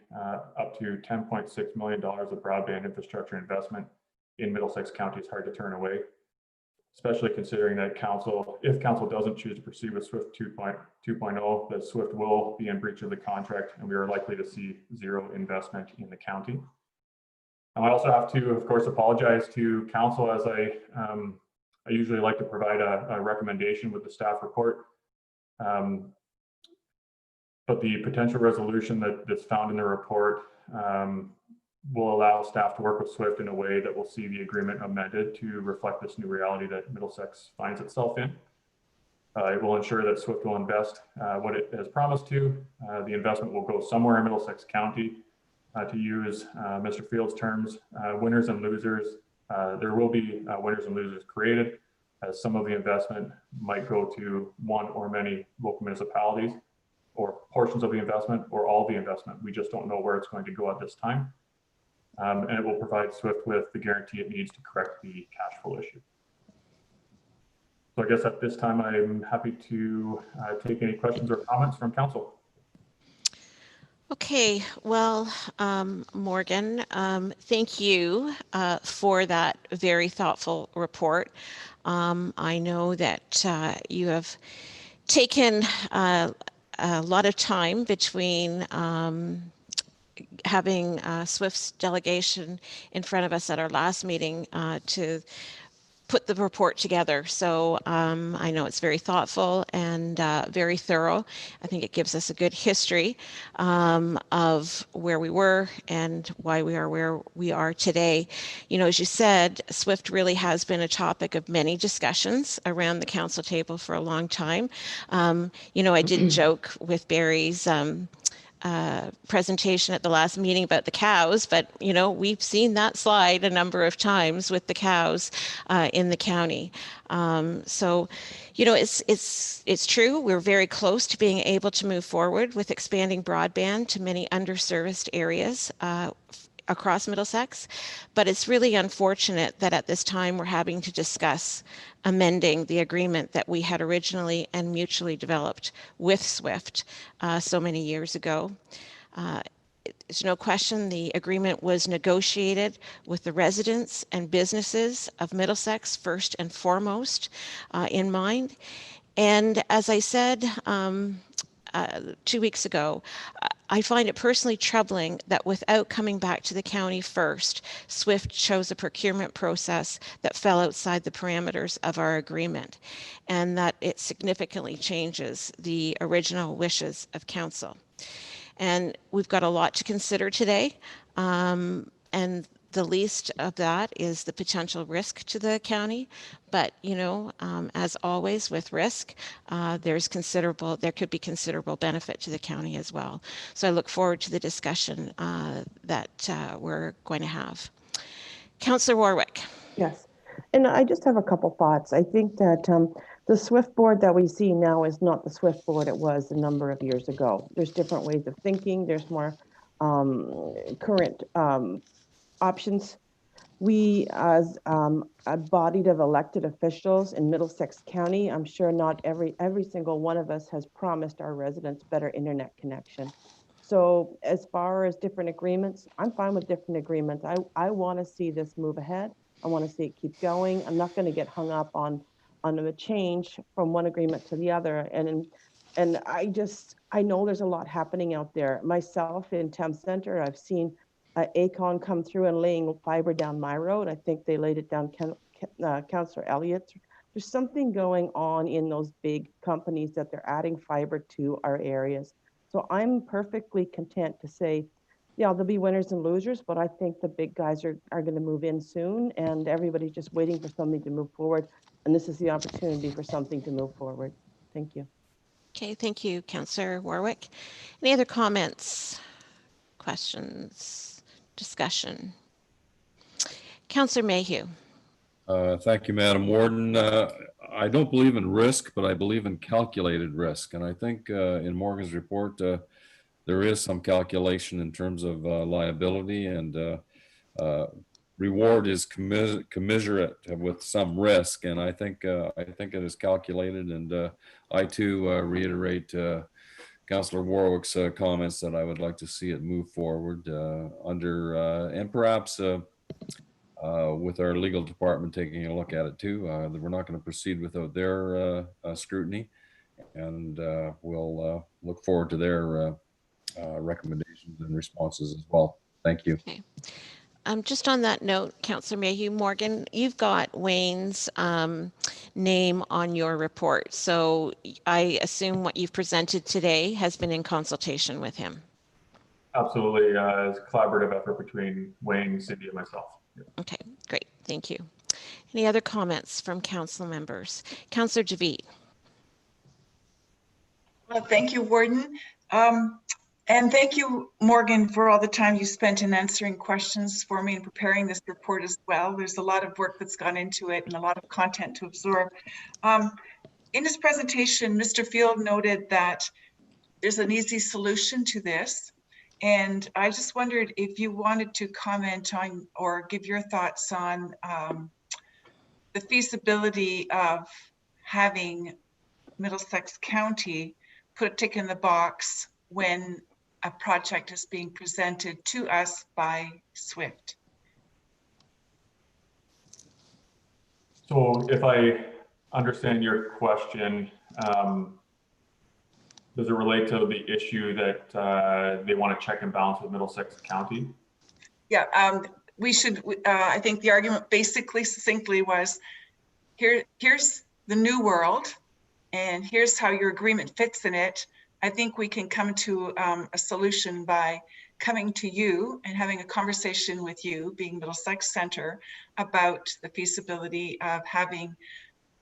up to $10.6 million of broadband infrastructure investment in Middlesex County is hard to turn away, especially considering that if Council doesn't choose to proceed with SWIFT 2.0, that SWIFT will be in breach of the contract and we are likely to see zero investment in the county. I also have to, of course, apologize to Council, as I usually like to provide a recommendation with the staff report. But the potential resolution that's found in the report will allow staff to work with SWIFT in a way that will see the agreement amended to reflect this new reality that Middlesex finds itself in. It will ensure that SWIFT will invest what it has promised to. The investment will go somewhere in Middlesex County. To use Mr. Fields' terms, winners and losers. There will be winners and losers created, as some of the investment might go to one or many local municipalities, or portions of the investment, or all the investment. We just don't know where it's going to go at this time. And it will provide SWIFT with the guarantee it needs to correct the cash flow issue. So I guess at this time, I'm happy to take any questions or comments from Council. Okay, well, Morgan, thank you for that very thoughtful report. I know that you have taken a lot of time between having SWIFT's delegation in front of us at our last meeting to put the report together. So I know it's very thoughtful and very thorough. I think it gives us a good history of where we were and why we are where we are today. You know, as you said, SWIFT really has been a topic of many discussions around the council table for a long time. You know, I did joke with Barry's presentation at the last meeting about the cows, but you know, we've seen that slide a number of times with the cows in the county. So, you know, it's true. We're very close to being able to move forward with expanding broadband to many underserviced areas across Middlesex, but it's really unfortunate that at this time we're having to discuss amending the agreement that we had originally and mutually developed with SWIFT so many years ago. There's no question the agreement was negotiated with the residents and businesses of Middlesex first and foremost in mind. And as I said 2 weeks ago, I find it personally troubling that without coming back to the county first, SWIFT chose a procurement process that fell outside the parameters of our agreement, and that it significantly changes the original wishes of council. And we've got a lot to consider today, and the least of that is the potential risk to the county. But, you know, as always with risk, there could be considerable benefit to the county as well. So I look forward to the discussion that we're going to have. Councillor Warwick. Yes, and I just have a couple thoughts. I think that the SWIFT board that we see now is not the SWIFT board it was a number of years ago. There's different ways of thinking. There's more current options. We, as a body of elected officials in Middlesex County, I'm sure not every single one of us has promised our residents better internet connection. So as far as different agreements, I'm fine with different agreements. I want to see this move ahead. I want to see it keep going. I'm not going to get hung up on a change from one agreement to the other. And I know there's a lot happening out there. Myself in Town Center, I've seen Aecon come through and laying fiber down my road. I think they laid it down, Councillor Elliott. There's something going on in those big companies that they're adding fiber to our areas. So I'm perfectly content to say, yeah, there'll be winners and losers, but I think the big guys are going to move in soon, and everybody's just waiting for something to move forward. And this is the opportunity for something to move forward. Thank you. Okay, thank you, Councillor Warwick. Any other comments, questions, discussion? Councillor Mayhew. Thank you, Madam Warden. I don't believe in risk, but I believe in calculated risk. And I think in Morgan's report, there is some calculation in terms of liability, and reward is commensurate with some risk. And I think it is calculated. And I too reiterate Councillor Warwick's comments that I would like to see it move forward and perhaps with our legal department taking a look at it too. We're not going to proceed without their scrutiny, and we'll look forward to their recommendations and responses as well. Thank you. Okay. Just on that note, Councillor Mayhew, Morgan, you've got Wayne's name on your report. So I assume what you've presented today has been in consultation with him. Absolutely. It's a collaborative effort between Wayne, Cindy, and myself. Yeah. Okay, great. Thank you. Any other comments from council members? Councillor Javid. Well, thank you, Warden. And thank you, Morgan, for all the time you spent in answering questions for me and preparing this report as well. There's a lot of work that's gone into it and a lot of content to absorb. In his presentation, Mr. Field noted that there's an easy solution to this. And I just wondered if you wanted to comment on or give your thoughts on the feasibility of having Middlesex County put a tick in the box when a project is being presented to us by SWIFT. So if I understand your question, Does it relate to the issue that they want to check and balance with Middlesex County? Yeah, we should, I think the argument basically succinctly was, here's the new world, and here's how your agreement fits in it. I think we can come to a solution by coming to you and having a conversation with you, being Middlesex Center, about the feasibility of having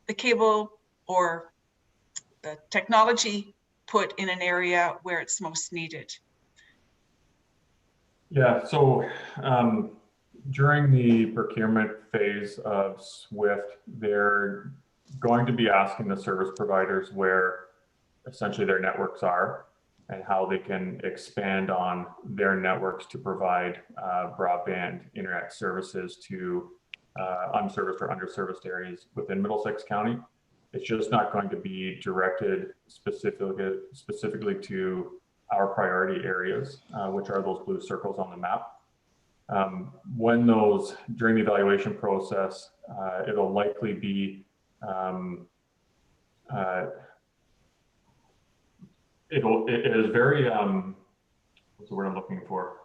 the cable or the technology put in an area where it's most needed. Yeah, so during the procurement phase of SWIFT, they're going to be asking the service providers where essentially their networks are and how they can expand on their networks to provide broadband internet services to unserviced or underserviced areas within Middlesex County. It's just not going to be directed specifically to our priority areas, which are those blue circles on the map. When those, during the evaluation process, it'll likely be, it is very, what's the word I'm looking for?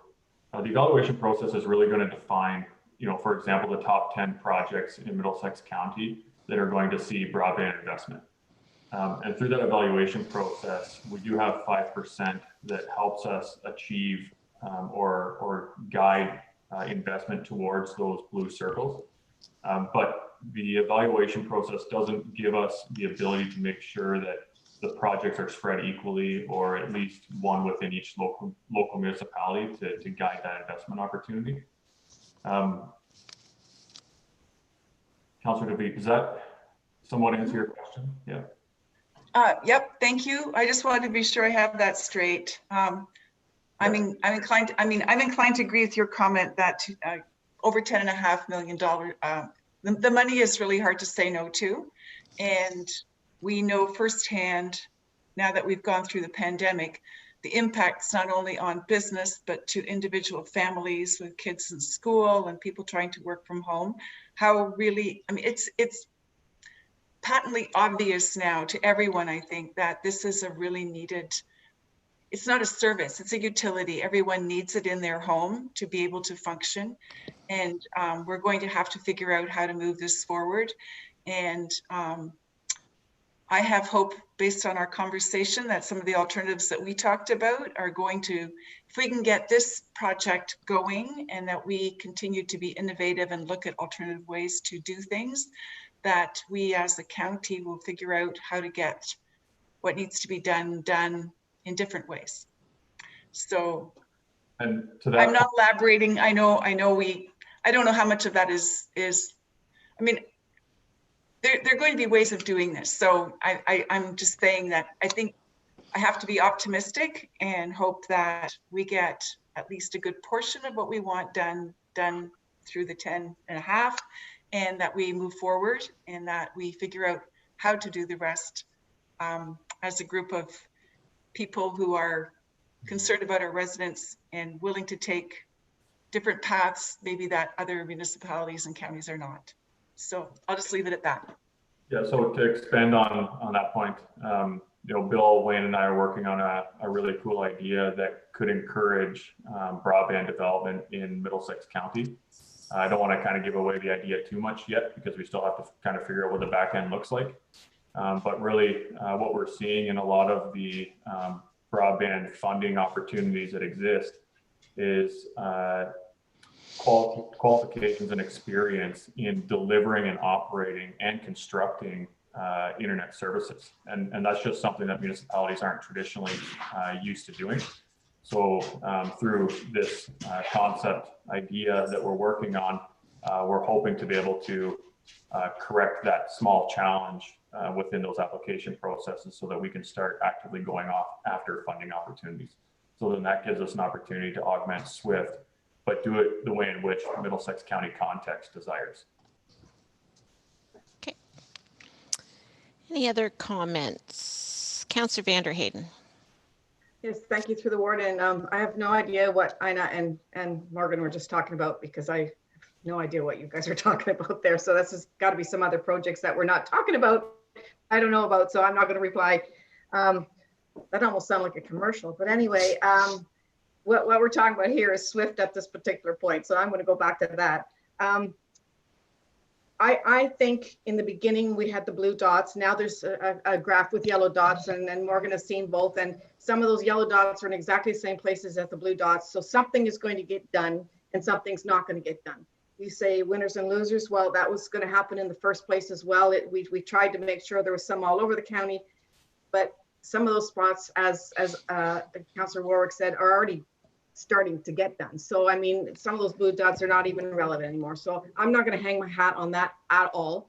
The evaluation process is really going to define, for example, the top 10 projects in Middlesex County that are going to see broadband investment. And through that evaluation process, we do have 5% that helps us achieve or guide investment towards those blue circles. But the evaluation process doesn't give us the ability to make sure that the projects are spread equally, or at least one within each local municipality to guide that investment opportunity. Councillor DeVete, does that somewhat answer your question? Yeah. Yep, thank you. I just wanted to be sure I have that straight. I'm inclined to agree with your comment that over $10.5 million, the money is really hard to say no to. And we know firsthand, now that we've gone through the pandemic, the impacts not only on business, but to individual families with kids in school and people trying to work from home, how really, it's patently obvious now to everyone, I think, that this is a really needed, it's not a service, it's a utility. Everyone needs it in their home to be able to function. And we're going to have to figure out how to move this forward. And I have hope, based on our conversation, that some of the alternatives that we talked about are going to, if we can get this project going and that we continue to be innovative and look at alternative ways to do things, that we as a county will figure out how to get what needs to be done in different ways. So, and to that, I'm not elaborating. I don't know how much of that is, I mean, there are going to be ways of doing this. So I'm just saying that I think I have to be optimistic and hope that we get at least a good portion of what we want done through the 10.5, and that we move forward and that we figure out how to do the rest as a group of people who are concerned about our residents and willing to take different paths, maybe that other municipalities and counties are not. So I'll just leave it at that. Yeah, so to expand on that point, Bill, Wayne and I are working on a really cool idea that could encourage broadband development in Middlesex County. I don't want to kind of give away the idea too much yet because we still have to kind of figure out what the back end looks like. But really what we're seeing in a lot of the broadband funding opportunities that exist is qualifications and experience in delivering and operating and constructing internet services. And that's just something that municipalities aren't traditionally used to doing. So through this concept idea that we're working on, we're hoping to be able to correct that small challenge within those application processes so that we can start actively going off after funding opportunities. So then that gives us an opportunity to augment SWIFT, but do it the way in which Middlesex County context desires. Okay. Any other comments? Councillor Vanderheyden. Yes, thank you, through the ward. And I have no idea what Ina and Morgan were just talking about, because I have no idea what you guys are talking about there. So this has got to be some other projects that we're not talking about, I don't know about, so I'm not going to reply. That almost sounded like a commercial, but anyway, what we're talking about here is Swift at this particular point. So I'm going to go back to that. I think in the beginning we had the blue dots. Now there's a graph with yellow dots, and Morgan has seen both. And some of those yellow dots are in exactly the same places as the blue dots. So something is going to get done and something's not going to get done. You say winners and losers. Well, that was going to happen in the first place as well. We tried to make sure there was some all over the county, but some of those spots, as Councillor Warwick said, are already starting to get done. So, I mean, some of those blue dots are not even relevant anymore. So I'm not going to hang my hat on that at all.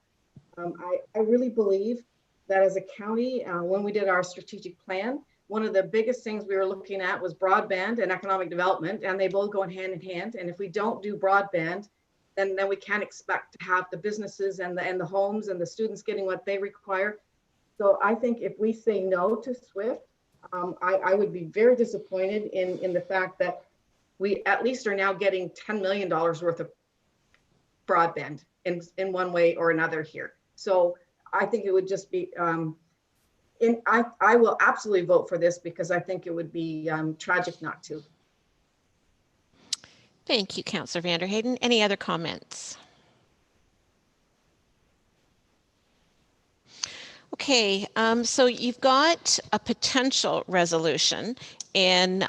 I really believe that as a county, when we did our strategic plan, one of the biggest things we were looking at was broadband and economic development, and they both go hand in hand. And if we don't do broadband, then we can't expect to have the businesses and the homes and the students getting what they require. So I think if we say no to Swift, I would be very disappointed in the fact that we at least are now getting $10 million worth of broadband in one way or another here. So I think it would just be, I will absolutely vote for this because I think it would be tragic not to. Thank you, Councillor Vanderheyden. Any other comments? Okay, so you've got a potential resolution in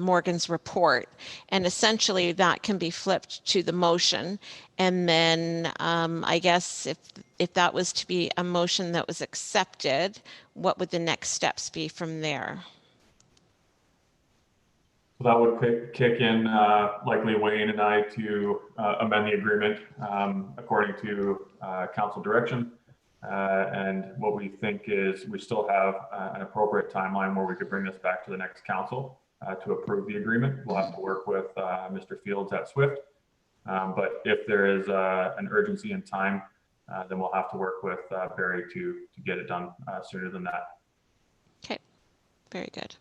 Morgan's report, and essentially that can be flipped to the motion. And then I guess if that was to be a motion that was accepted, what would the next steps be from there? So that would kick in likely Wayne and I to amend the agreement according to council direction. And what we think is we still have an appropriate timeline where we could bring this back to the next council to approve the agreement. We'll have to work with Mr. Fields at Swift. But if there is an urgency in time, then we'll have to work with Ferry to get it done sooner than that. Okay, very good.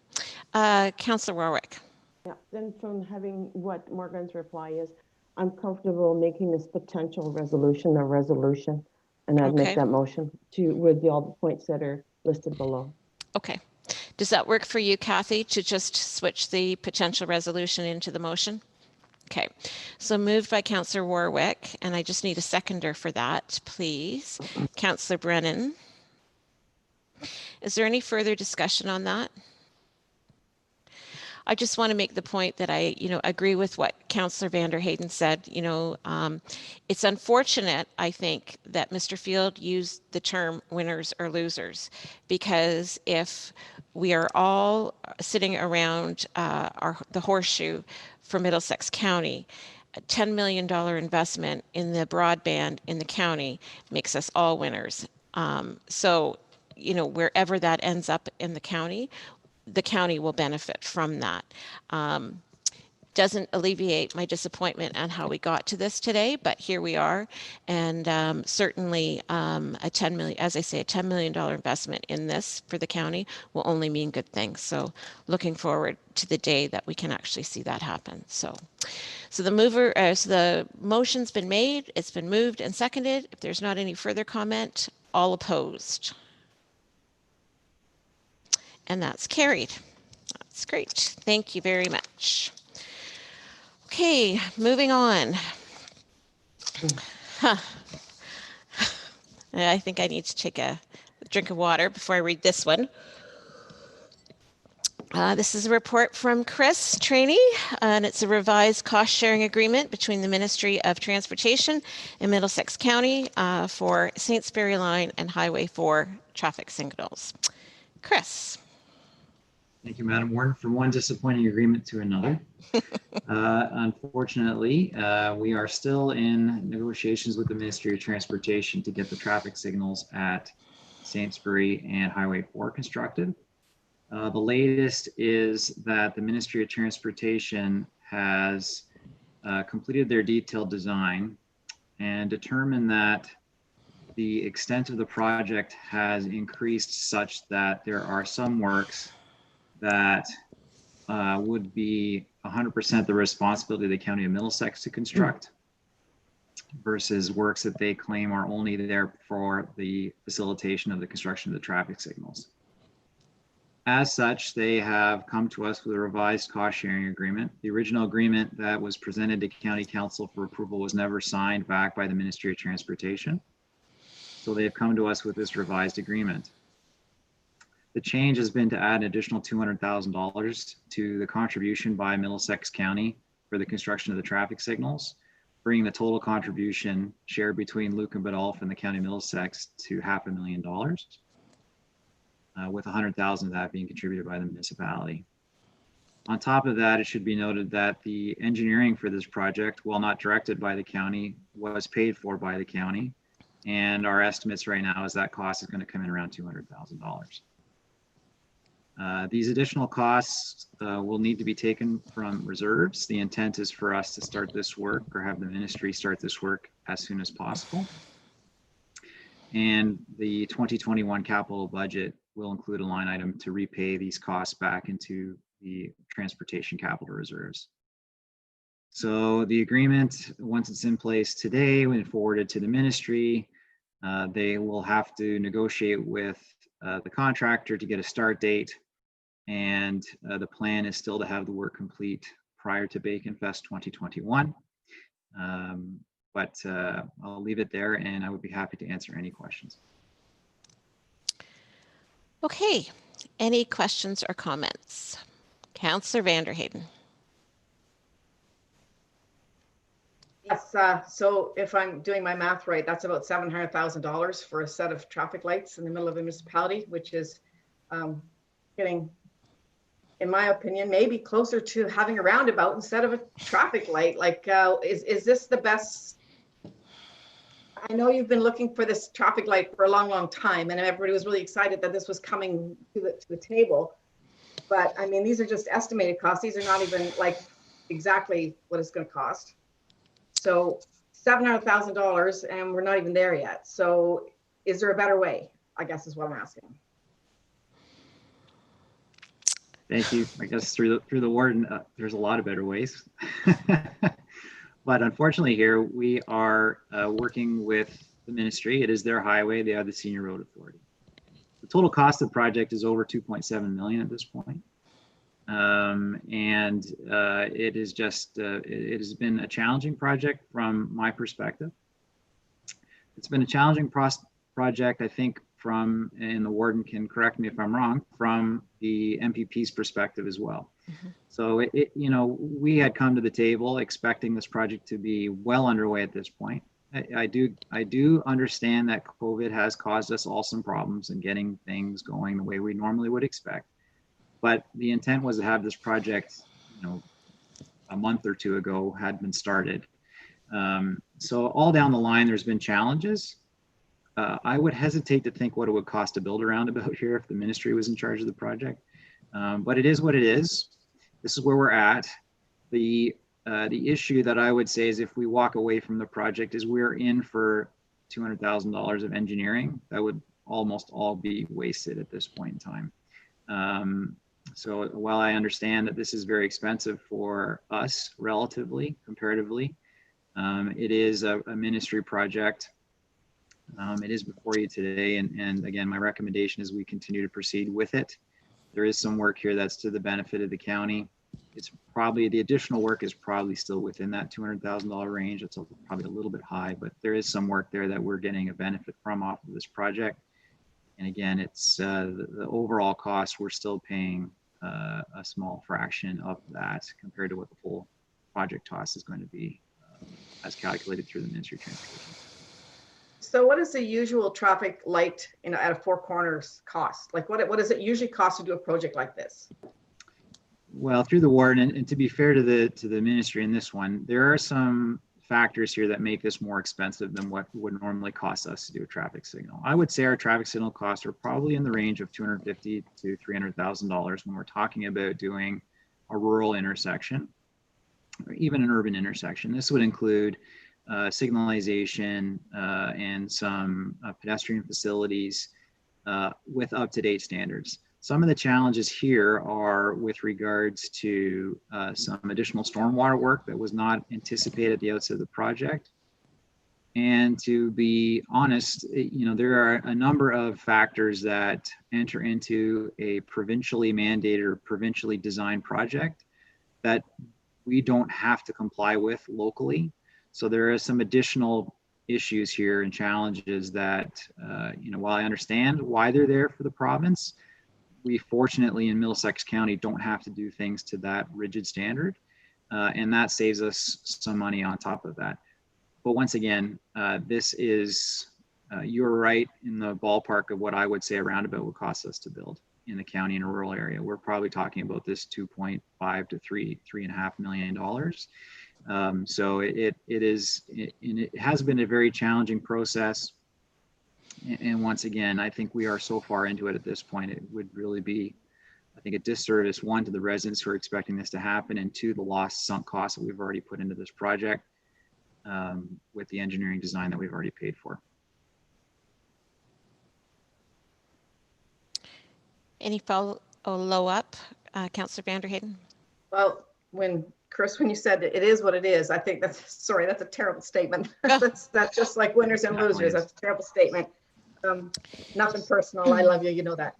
Councillor Warwick. Yeah, then from having what Morgan's reply is, I'm comfortable making this potential resolution a resolution, and I'd make that motion with all the points that are listed below. Okay. Does that work for you, Kathy, to just switch the potential resolution into the motion? Okay. So moved by Councillor Warwick, and I just need a seconder for that, please. Councillor Brennan. Is there any further discussion on that? I just want to make the point that I, agree with what Councillor Vanderheyden said. It's unfortunate, I think, that Mr. Field used the term winners or losers, because if we are all sitting around the horseshoe for Middlesex County, a $10 million investment in the broadband in the county makes us all winners. So, wherever that ends up in the county will benefit from that. Doesn't alleviate my disappointment on how we got to this today, but here we are. And certainly a $10 million investment in this for the county will only mean good things. So looking forward to the day that we can actually see that happen. So the motion's been made, it's been moved and seconded. If there's not any further comment, all opposed. And that's carried. That's great. Thank you very much. Okay, moving on. I think I need to take a drink of water before I read this one. This is a report from Chris Trainee, and it's a revised cost-sharing agreement between the Ministry of Transportation and Middlesex County for Saintsbury Line and Highway 4 traffic signals. Chris. Thank you, Madam Warden. From one disappointing agreement to another. Unfortunately, we are still in negotiations with the Ministry of Transportation to get the traffic signals at Saintsbury and Highway 4 constructed. The latest is that the Ministry of Transportation has completed their detailed design and determined that the extent of the project has increased such that there are some works that would be 100% the responsibility of the County of Middlesex to construct versus works that they claim are only there for the facilitation of the construction of the traffic signals. As such, they have come to us with a revised cost sharing agreement. The original agreement that was presented to County Council for approval was never signed back by the Ministry of Transportation. So they have come to us with this revised agreement. The change has been to add an additional $200,000 to the contribution by Middlesex County for the construction of the traffic signals, bringing the total contribution shared between Luke and Biddulph and the County of Middlesex to $500,000, with $100,000 of that being contributed by the municipality. On top of that, it should be noted that the engineering for this project, while not directed by the county, was paid for by the county. And our estimates right now is that cost is going to come in around $200,000. These additional costs will need to be taken from reserves. The intent is for us to start this work, or have the ministry start this work as soon as possible. And the 2021 capital budget will include a line item to repay these costs back into the transportation capital reserves. So the agreement, once it's in place today, when forwarded to the ministry, they will have to negotiate with the contractor to get a start date. And the plan is still to have the work complete prior to Bacon Fest 2021. But I'll leave it there, and I would be happy to answer any questions. Okay, any questions or comments? Councillor Vanderheyden. Yes, so if I'm doing my math right, that's about $700,000 for a set of traffic lights in the middle of a municipality, which is getting, in my opinion, maybe closer to having a roundabout instead of a traffic light. Like, is this the best? I know you've been looking for this traffic light for a long, long time, and everybody was really excited that this was coming to the table. But I mean, these are just estimated costs. These are not even like exactly what it's going to cost. So $700,000, and we're not even there yet. So is there a better way, I guess is what I'm asking. Thank you. I guess through the warden, there's a lot of better ways. But unfortunately here, we are working with the ministry. It is their highway. They are the senior road authority. The total cost of the project is over $2.7 million at this point. It is just, it has been a challenging project from my perspective. It's been a challenging project, I think, from, and the warden can correct me if I'm wrong, from the MPP's perspective as well. Mm-hmm. So you know, we had come to the table expecting this project to be well underway at this point. I do understand that COVID has caused us all some problems in getting things going the way we normally would expect. But the intent was to have this project, you know, a month or two ago had been started. So all down the line, there's been challenges. I would hesitate to think what it would cost to build a roundabout here if the ministry was in charge of the project. But it is what it is. This is where we're at. The issue that I would say is if we walk away from the project is we're in for $200,000 of engineering. That would almost all be wasted at this point in time. So while I understand that this is very expensive for us relatively, comparatively, it is a ministry project. It is before you today. And again, my recommendation is we continue to proceed with it. There is some work here that's to the benefit of the county. It's probably, the additional work is probably still within that $200,000 range. It's probably a little bit high, but there is some work there that we're getting a benefit from off of this project. And again, it's the overall cost, we're still paying a small fraction of that compared to what the full project cost is going to be as calculated through the Ministry of Transportation. So what is the usual traffic light at a Four Corners cost? Like what does it usually cost to do a project like this? Well, through the warden, and to be fair to the ministry in this one, there are some factors here that make this more expensive than what would normally cost us to do a traffic signal. I would say our traffic signal costs are probably in the range of $250,000 to $300,000 when we're talking about doing a rural intersection or even an urban intersection. This would include signalization and some pedestrian facilities with up-to-date standards. Some of the challenges here are with regards to some additional stormwater work that was not anticipated at the outset of the project. And to be honest, there are a number of factors that enter into a provincially mandated or provincially designed project that we don't have to comply with locally. So there are some additional issues here and challenges that, while I understand why they're there for the province, we fortunately in Middlesex County don't have to do things to that rigid standard. And that saves us some money on top of that. But once again, this is, you're right in the ballpark of what I would say a roundabout would cost us to build in the county in a rural area. We're probably talking about this $2.5 to $3.5 million. So it has been a very challenging process. And once again, I think we are so far into it at this point, it would really be, I think, a disservice, one, to the residents who are expecting this to happen, and two, the lost sunk costs that we've already put into this project with the engineering design that we've already paid for. Any follow-up, Councillor Vanderheyden? Well, Chris, when you said it is what it is, I think that's a terrible statement. that's just like winners and losers. That's a terrible statement. Nothing personal. I love you. You know that.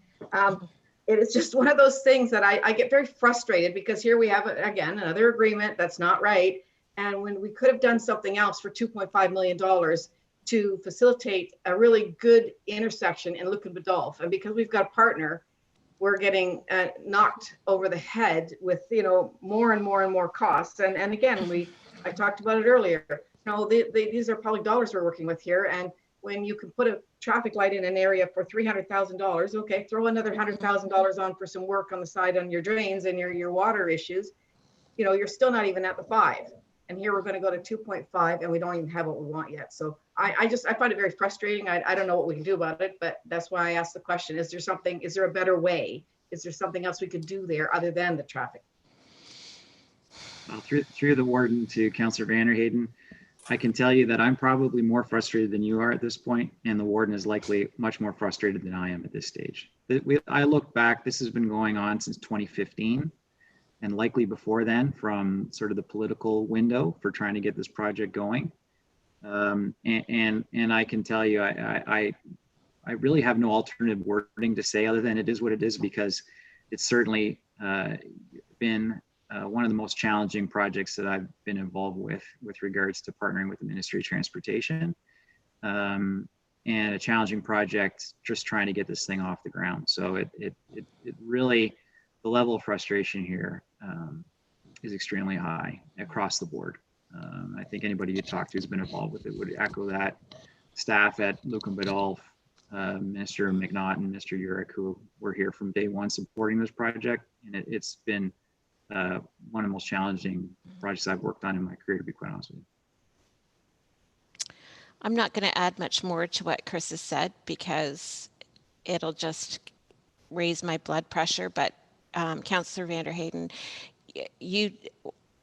It is just one of those things that I get very frustrated because here we have, again, another agreement that's not right. And when we could have done something else for $2.5 million to facilitate a really good intersection in Lucan Badolf. And because we've got a partner, we're getting knocked over the head with, more and more and more costs. And again, I talked about it earlier. These are public dollars we're working with here. And when you can put a traffic light in an area for $300,000, okay, throw another $100,000 on for some work on the side on your drains and your water issues, you're still not even at the 5. And here we're going to go to 2.5 and we don't even have what we want yet. So I find it very frustrating. I don't know what we can do about it, but that's why I asked the question. Is there a better way? Is there something else we could do there other than the traffic? Well, through the warden to Councillor Vanderheyden, I can tell you that I'm probably more frustrated than you are at this point, and the warden is likely much more frustrated than I am at this stage. I look back, this has been going on since 2015. And likely before then, from sort of the political window for trying to get this project going. And I can tell you, I really have no alternative wording to say other than it is what it is, because it's certainly been one of the most challenging projects that I've been involved with regards to partnering with the Ministry of Transportation. And a challenging project just trying to get this thing off the ground. So it really, the level of frustration here is extremely high across the board. I think anybody you talk to who's been involved with it would echo that. Staff at Lucan Badolf, Minister McNaughton, Mr. Urick, who were here from day one supporting this project. And it's been one of the most challenging projects I've worked on in my career, to be quite honest with you. I'm not going to add much more to what Chris has said because it'll just raise my blood pressure, but Councillor Vanderheyden, you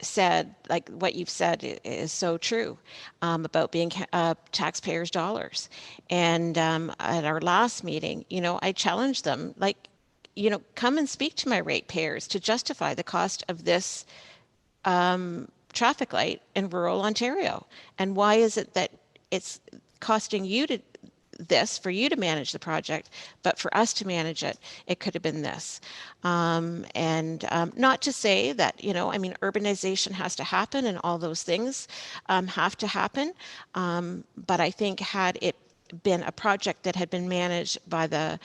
said, like what you've said is so true about being taxpayers' dollars. And at our last meeting, I challenged them, come and speak to my ratepayers to justify the cost of this traffic light in rural Ontario. And why is it that it's costing you for you to manage the project, but for us to manage it, it could have been this. And not to say that, urbanization has to happen and all those things have to happen. But I think had it been a project that had been managed by the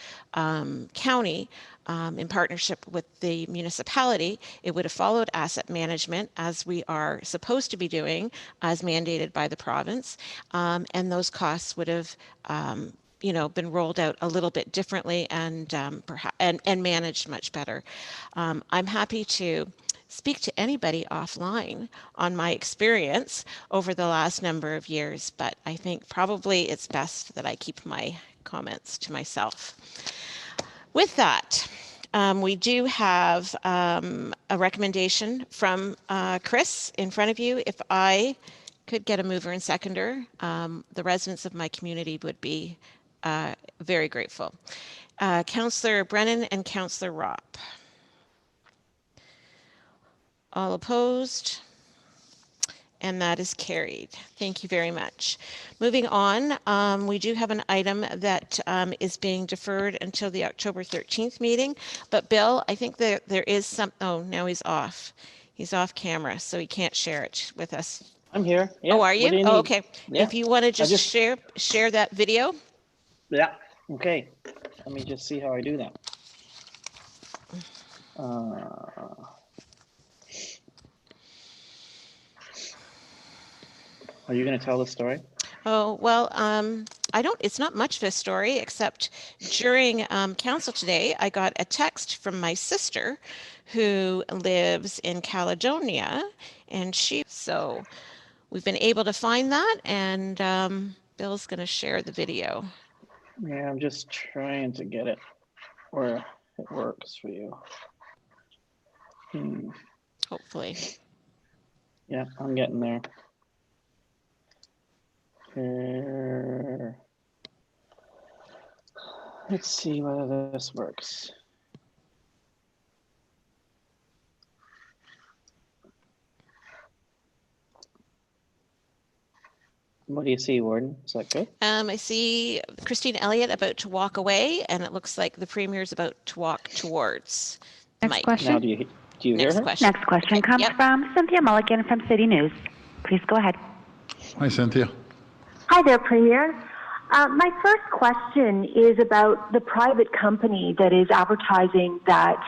county in partnership with the municipality, it would have followed asset management as we are supposed to be doing, as mandated by the province, and those costs would have been rolled out a little bit differently and perhaps and managed much better. I'm happy to speak to anybody offline on my experience over the last number of years, but I think probably it's best that I keep my comments to myself. With that, we do have a recommendation from Chris in front of you. If I could get a mover and seconder, the residents of my community would be very grateful. Councillor Brennan and Councillor Ropp. All opposed? And that is carried. Thank you very much. Moving on, we do have an item that is being deferred until the October 13th meeting. But Bill, I think there is some, oh, now he's off. He's off camera, so he can't share it with us. I'm here. Yeah. Oh, are you? What do you Oh, need? okay. Yeah. If you want to just share that video. Yeah. Okay. Let me just see how I do that. Are you going to tell the story? Oh, well, it's not much of a story, except during council today, I got a text from my sister who lives in Caledonia, and so we've been able to find that, and Bill's going to share the video. Yeah, I'm just trying to get it where it works for you. Hopefully. Yeah, I'm getting there. Let's see whether this works. What do you see, Warden? Is that good? I see Christine Elliott about to walk away, and it looks like the Premier is about to walk towards the mic. Question. Now, do you hear her? Next question comes from Cynthia Mulligan from City News. Please go ahead. Hi, Cynthia. Hi there, Premier. My first question is about the private company that is advertising that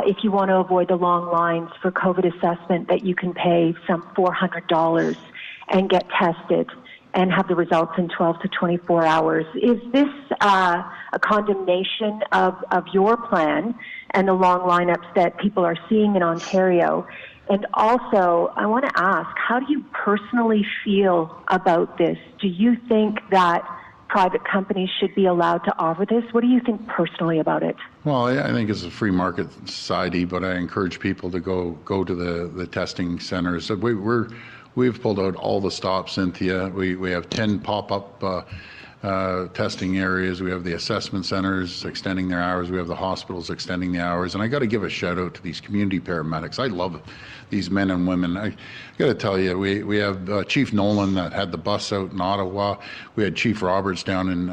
if you want to avoid the long lines for COVID assessment, that you can pay some $400 and get tested and have the results in 12 to 24 hours. Is this a condemnation of your plan and the long lineups that people are seeing in Ontario? And also, I want to ask, how do you personally feel about this? Do you think that private companies should be allowed to offer this? What do you think personally about it? Well, I think it's a free market society, but I encourage people to go to the testing centers. So we've pulled out all the stops, Cynthia. We have 10 pop-up testing areas. We have the assessment centers extending their hours. We have the hospitals extending the hours. And I got to give a shout out to these community paramedics. I love these men and women. I got to tell you, we have Chief Nolan that had the bus out in Ottawa. We had Chief Roberts down in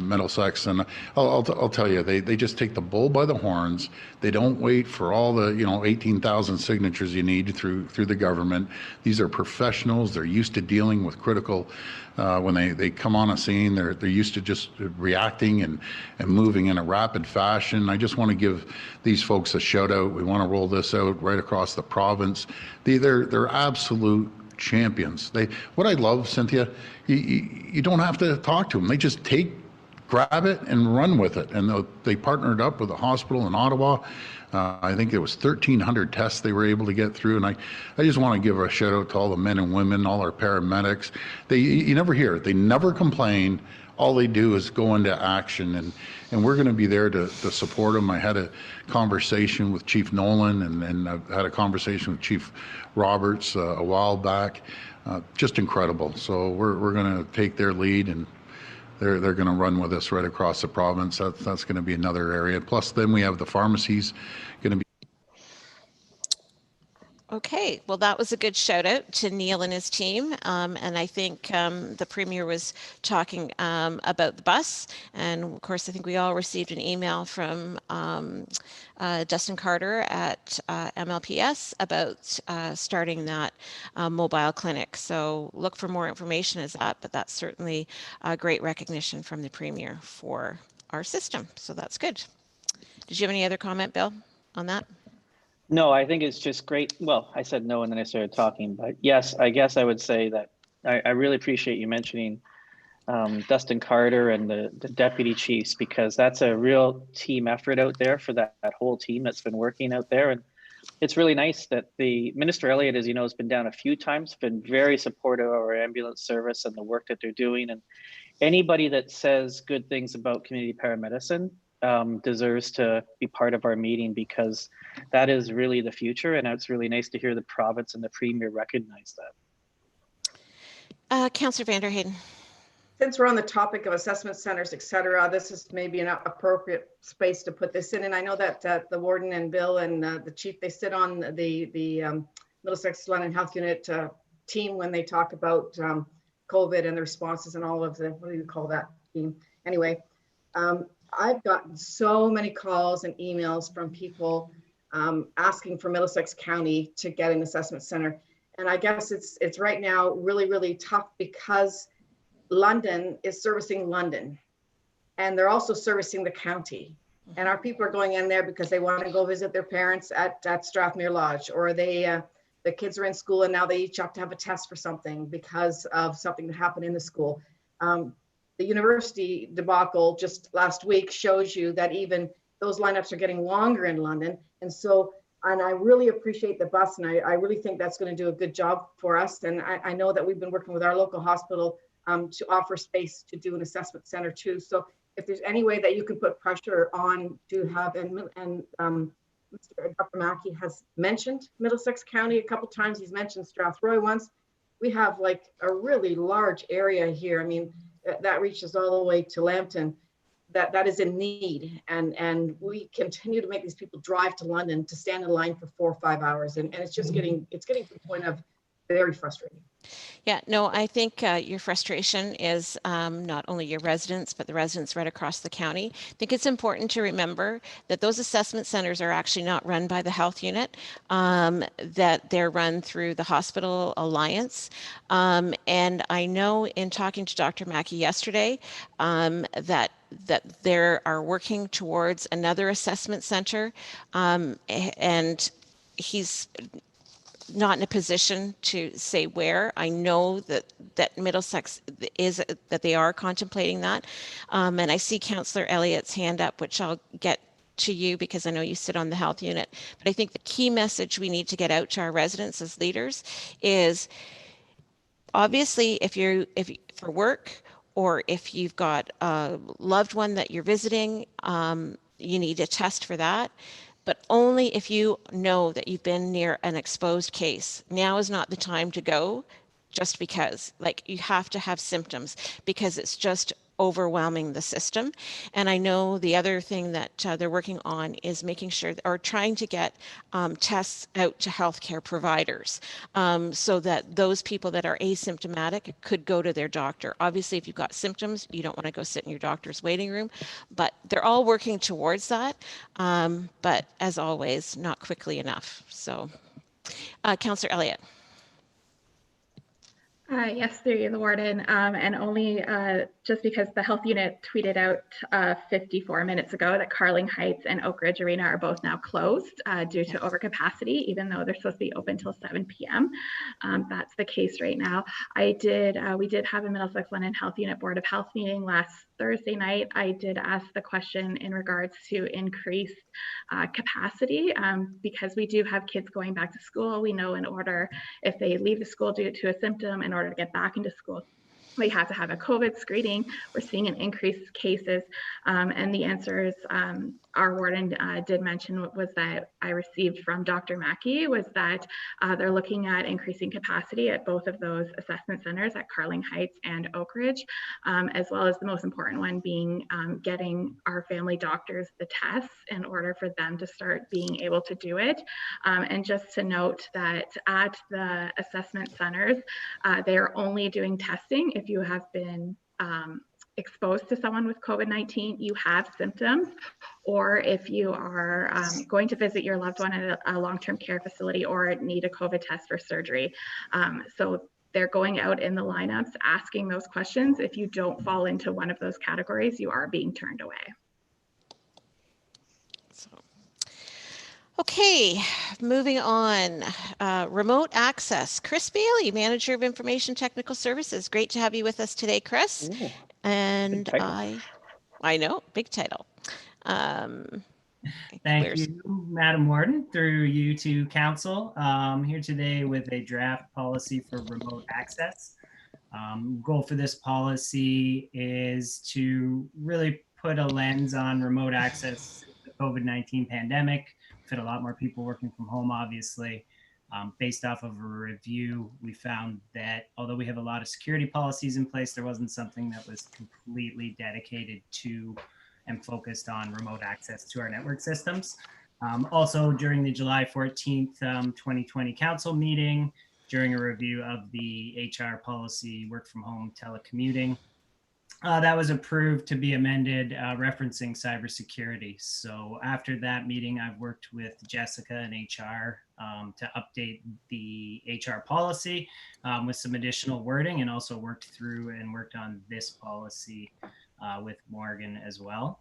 Middlesex. And I'll tell you, they just take the bull by the horns. They don't wait for all the 18,000 signatures you need through the government. These are professionals. They're used to dealing with critical when they come on a scene. They're used to just reacting and moving in a rapid fashion. I just want to give these folks a shout out. We want to roll this out right across the province. They're absolute champions. What I love, Cynthia, you don't have to talk to them. They just grab it and run with it. And they partnered up with a hospital in Ottawa. I think it was 1,300 tests they were able to get through. And I just want to give a shout out to all the men and women, all our paramedics. You never hear it. They never complain. All they do is go into action. And we're going to be there to support them. I had a conversation with Chief Nolan and I've had a conversation with Chief Roberts a while back. Just incredible. So we're going to take their lead and they're going to run with us right across the province. That's going to be another area. Plus, then we have the pharmacies going to be. Okay, well, that was a good shout out to Neil and his team. And I think the Premier was talking about the bus. And of course, I think we all received an email from Dustin Carter at MLPS about starting that mobile clinic. So look for more information as that, but that's certainly a great recognition from the Premier for our system. So that's good. Did you have any other comment, Bill, on that? No, I think it's just great. Well, I said no and then I started talking, but yes, I guess I would say that I really appreciate you mentioning Dustin Carter and the deputy chiefs, because that's a real team effort out there for that whole team that's been working out there. And it's really nice that the Minister Elliott, as you know, has been down a few times, been very supportive of our ambulance service and the work that they're doing. And anybody that says good things about community paramedicine deserves to be part of our meeting, because that is really the future. And it's really nice to hear the province and the Premier recognize that. Councillor Vander Hayden. Since we're on the topic of assessment centers, et cetera, this is maybe an appropriate space to put this in. And I know that the warden and Bill and the chief, they sit on the Middlesex London Health Unit team when they talk about COVID and the responses and all of the, what do you call that team? Anyway, I've gotten so many calls and emails from people asking for Middlesex County to get an assessment center. And I guess it's right now really, really tough because London is servicing London and they're also servicing the county. And our people are going in there because they want to go visit their parents at Strathmere Lodge, or the kids are in school and now they each have to have a test for something because of something that happened in the school. The university debacle just last week shows you that even those lineups are getting longer in London. And so, and I really appreciate the bus, and I really think that's going to do a good job for us. And I know that we've been working with our local hospital to offer space to do an assessment center too. So if there's any way that you can put pressure on to have, and Dr. Mackey has mentioned Middlesex County a couple times. He's mentioned Strathroy once. We have like a really large area here. I mean, that reaches all the way to Lambton. That is in need, and we continue to make these people drive to London to stand in line for 4 or 5 hours, and it's just getting to the point of very frustrating. Yeah, no, I think your frustration is not only your residents, but the residents right across the county. I think it's important to remember that those assessment centers are actually not run by the health unit, that they're run through the Hospital Alliance. And I know in talking to Dr. Mackey yesterday that they are working towards another assessment center, and he's not in a position to say where. I know that Middlesex is, that they are contemplating that. And I see Councillor Elliott's hand up, which I'll get to you because I know you sit on the health unit. But I think the key message we need to get out to our residents as leaders is obviously if for work, or if you've got a loved one that you're visiting, you need a test for that. But only if you know that you've been near an exposed case. Now is not the time to go just because. Like, you have to have symptoms because it's just overwhelming the system. And I know the other thing that they're working on is making sure, or trying to get tests out to healthcare providers, so that those people that are asymptomatic could go to their doctor. Obviously, if you've got symptoms, you don't want to go sit in your doctor's waiting room, but they're all working towards that. But as always, not quickly enough. So, Councillor Elliott. Yes, through you, the warden, and only just because the health unit tweeted out 54 minutes ago that Carling Heights and Oak Ridge Arena are both now closed due to overcapacity, even though they're supposed to be open till 7 p.m. That's the case right now. We did have a Middlesex London Health Unit Board of Health meeting last Thursday night. I did ask the question in regards to increased capacity because we do have kids going back to school. We know in order, if they leave the school due to a symptom, in order to get back into school, we have to have a COVID screening. We're seeing an increased cases, and the answers our warden did mention was that I received from Dr. Mackey was that they're looking at increasing capacity at both of those assessment centers at Carling Heights and Oak Ridge, as well as the most important one being getting our family doctors the tests in order for them to start being able to do it. And just to note that at the assessment centers, they are only doing testing if you have been exposed to someone with COVID-19, you have symptoms, or if you are going to visit your loved one at a long-term care facility or need a COVID test for surgery. So they're going out in the lineups asking those questions. If you don't fall into one of those categories, you are being turned away. Okay, moving on. Remote access. Chris Bailey, Manager of Information Technical Services. Great to have you with us today, Chris. Ooh, and I know, big title. Thank you, Madam Warden, through you to Council. Here today with a draft policy for remote access. Goal for this policy is to really put a lens on remote access to the COVID-19 pandemic. We've had a lot more people working from home, obviously. Based off of a review, we found that although we have a lot of security policies in place, there wasn't something that was completely dedicated to and focused on remote access to our network systems. Also, during the July 14th, 2020 council meeting, during a review of the HR policy, work from home telecommuting. That was approved to be amended, referencing cybersecurity. So after that meeting, I've worked with Jessica and HR to update the HR policy with some additional wording, and also worked through and worked on this policy with Morgan as well.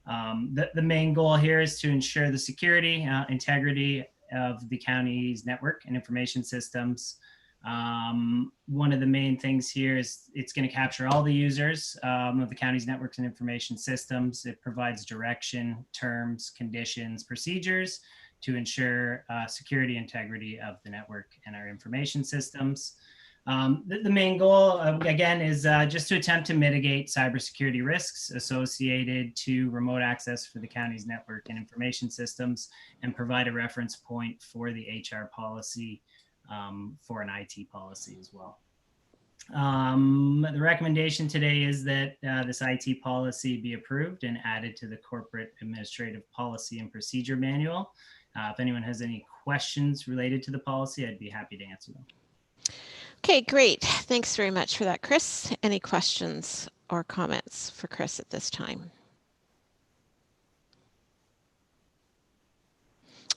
The main goal here is to ensure the security, integrity of the county's network and information systems. One of the main things here is it's going to capture all the users of the county's networks and information systems. It provides direction, terms, conditions, procedures to ensure security, integrity of the network and our information systems. The main goal, again, is just to attempt to mitigate cybersecurity risks associated to remote access for the county's network and information systems, and provide a reference point for the HR policy for an IT policy as well. The recommendation today is that this IT policy be approved and added to the Corporate Administrative Policy and Procedure Manual. If anyone has any questions related to the policy, I'd be happy to answer them. Okay, great. Thanks very much for that, Chris. Any questions or comments for Chris at this time?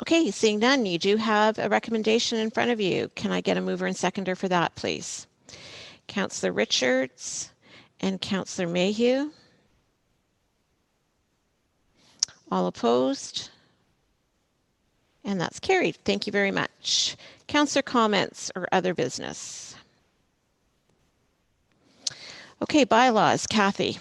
Okay, seeing none, you do have a recommendation in front of you. Can I get a mover and seconder for that, please? Councillor Richards and Councillor Mayhew. All opposed? And that's carried. Thank you very much. Councillor comments or other business? Okay, bylaws. Kathy.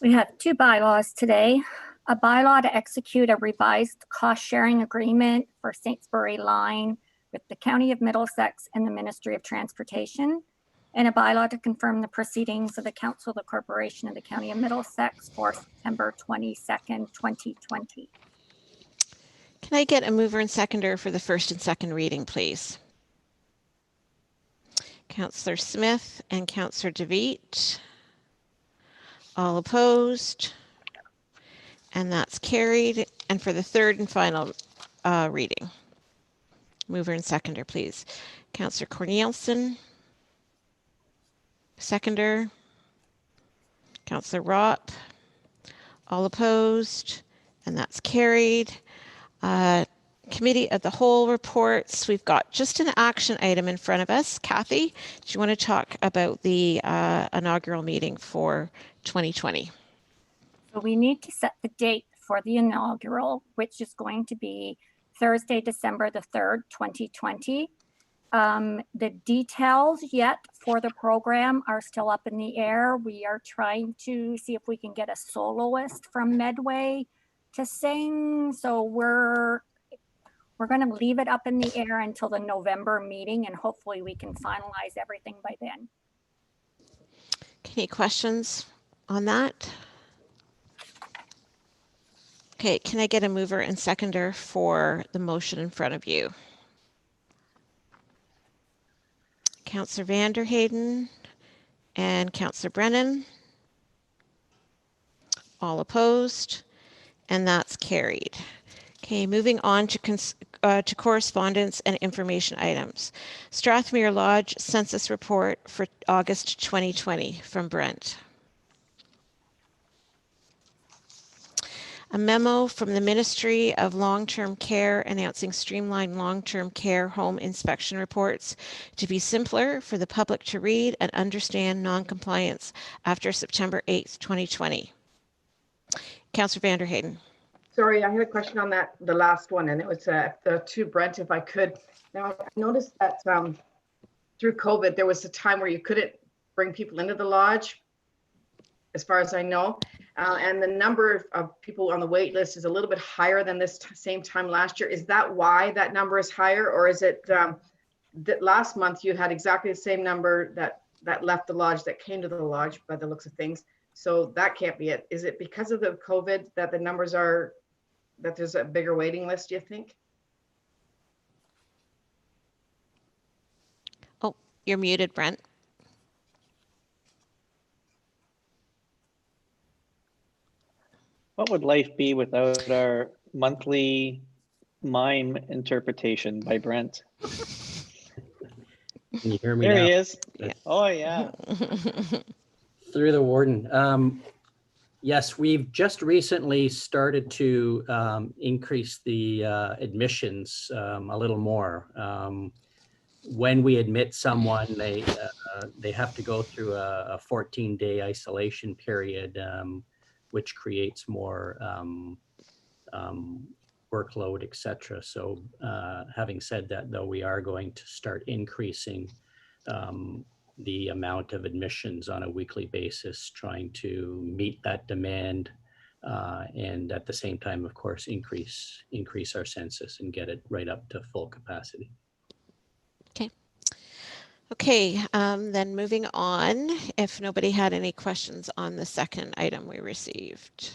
We have two bylaws today. A bylaw to execute a revised cost-sharing agreement for Saintsbury Line with the County of Middlesex and the Ministry of Transportation, and a bylaw to confirm the proceedings of the Council of the Corporation of the County of Middlesex for September 22nd, 2020. Can I get a mover and seconder for the first and second reading, please? Councillor Smith and Councillor DeVete. All opposed? And that's carried. And for the third and final reading, mover and seconder, please. Councillor Cornelissen, seconder. Councillor Ropp, all opposed, and that's carried. Committee of the Whole reports. We've got just an action item in front of us. Kathy, do you want to talk about the inaugural meeting for 2020? So we need to set the date for the inaugural, which is going to be Thursday, December the 3rd, 2020. The details yet for the program are still up in the air. We are trying to see if we can get a soloist from Medway to sing. So we're going to leave it up in the air until the November meeting, and hopefully we can finalize everything by then. Any questions on that? Okay, can I get a mover and seconder for the motion in front of you? Councillor Vanderheyden and Councillor Brennan. All opposed, and that's carried. Okay, moving on to correspondence and information items. Strathmere Lodge Census Report for August 2020 from Brent. A memo from the Ministry of Long-Term Care announcing streamlined long-term care home inspection reports to be simpler for the public to read and understand non-compliance after September 8th, 2020. Councillor Vanderheyden. Sorry, I had a question on that, the last one, and it was to Brent, if I could. Now, I noticed that through COVID, there was a time where you couldn't bring people into the lodge, as far as I know. And the number of people on the wait list is a little bit higher than this same time last year. Is that why that number is higher, or is it that last month you had exactly the same number that left the lodge, that came to the lodge by the looks of things? So that can't be it. Is it because of the COVID that the numbers are, that there's a bigger waiting list, do you think? Oh, you're muted, Brent. What would life be without our monthly mime interpretation by Brent. Can you hear me There now? he is. Oh, yeah. Through the warden. Yes, we've just recently started to increase the admissions a little more. When we admit someone, they have to go through a 14-day isolation period, which creates more workload, etc. So having said that, though, we are going to start increasing the amount of admissions on a weekly basis, trying to meet that demand and at the same time, of course, increase our census and get it right up to full capacity. Okay, then moving on, if nobody had any questions on the second item we received.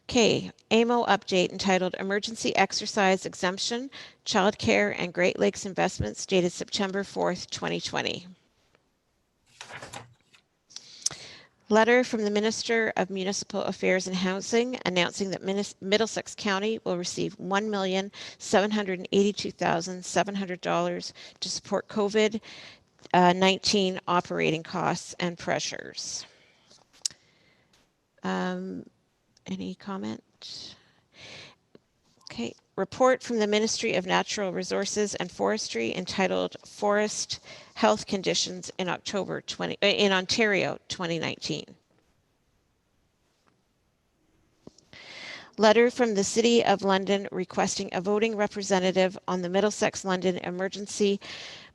Okay, AMO update entitled Emergency Exercise Exemption, Childcare and Great Lakes Investments dated September 4th, 2020. Letter from the Minister of Municipal Affairs and Housing announcing that Middlesex County will receive $1,782,700 to support COVID-19 operating costs and pressures. Any comment? Okay. Report from the Ministry of Natural Resources and Forestry entitled Forest Health Conditions in Ontario 2019. Letter from the City of London requesting a voting representative on the Middlesex London Emergency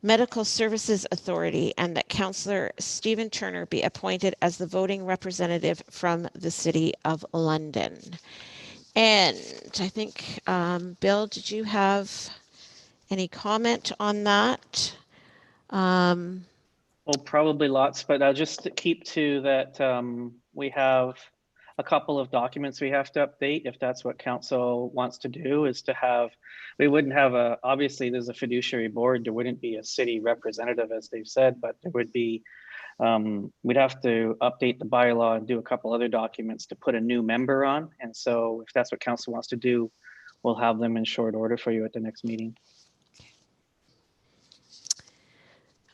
Medical Services Authority and that Councillor Stephen Turner be appointed as the voting representative from the City of London. And I think, Bill, did you have any comment on that? Well, probably lots, but I'll just keep to that we have a couple of documents we have to update if that's what council wants to do, is to have, we wouldn't have obviously there's a fiduciary board, there wouldn't be a city representative as they've said, but there would be, we'd have to update the bylaw and do a couple other documents to put a new member on. And so if that's what council wants to do, we'll have them in short order for you at the next meeting.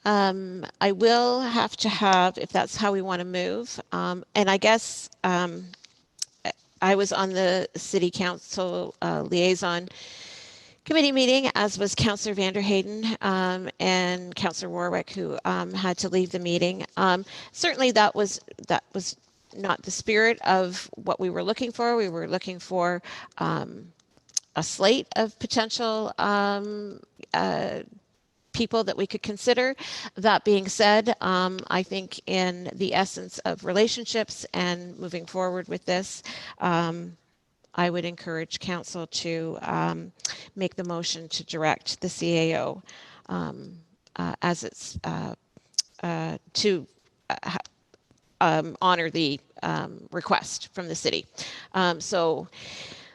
I will have to have, if that's how we want to move, and I guess I was on the City Council Liaison Committee meeting, as was Councillor Vanderheyden and Councillor Warwick, who had to leave the meeting. Certainly that was not the spirit of what we were looking for. We were looking for a slate of potential people that we could consider. That being said, I think in the essence of relationships and moving forward with this, I would encourage council to make the motion to direct the CAO as it's to honor the request from the city. So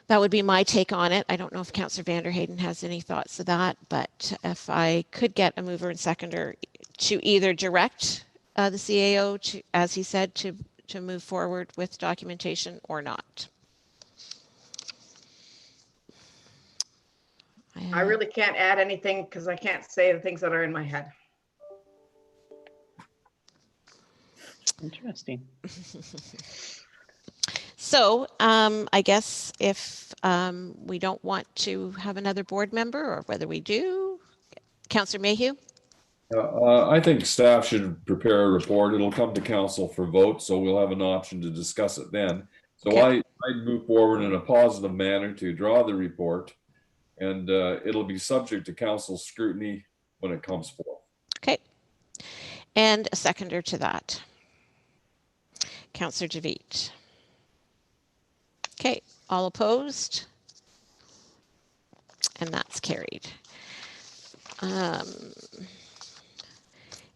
that would be my take on it. I don't know if Councillor Vanderheyden has any thoughts of that, but if I could get a mover and seconder to either direct the CAO to, as he said, to move forward with documentation or not. I really can't add anything because I can't say the things that are in my head. Interesting. So I guess if we don't want to have another board member, or whether we do, Councillor Mayhew? I think staff should prepare a report. It'll come to council for vote, so we'll have an option to discuss it then. So okay. I'd move forward in a positive manner to draw the report, and it'll be subject to council scrutiny when it comes forth. Okay. And a seconder to that. Councillor Javid. Okay, all opposed? And that's carried.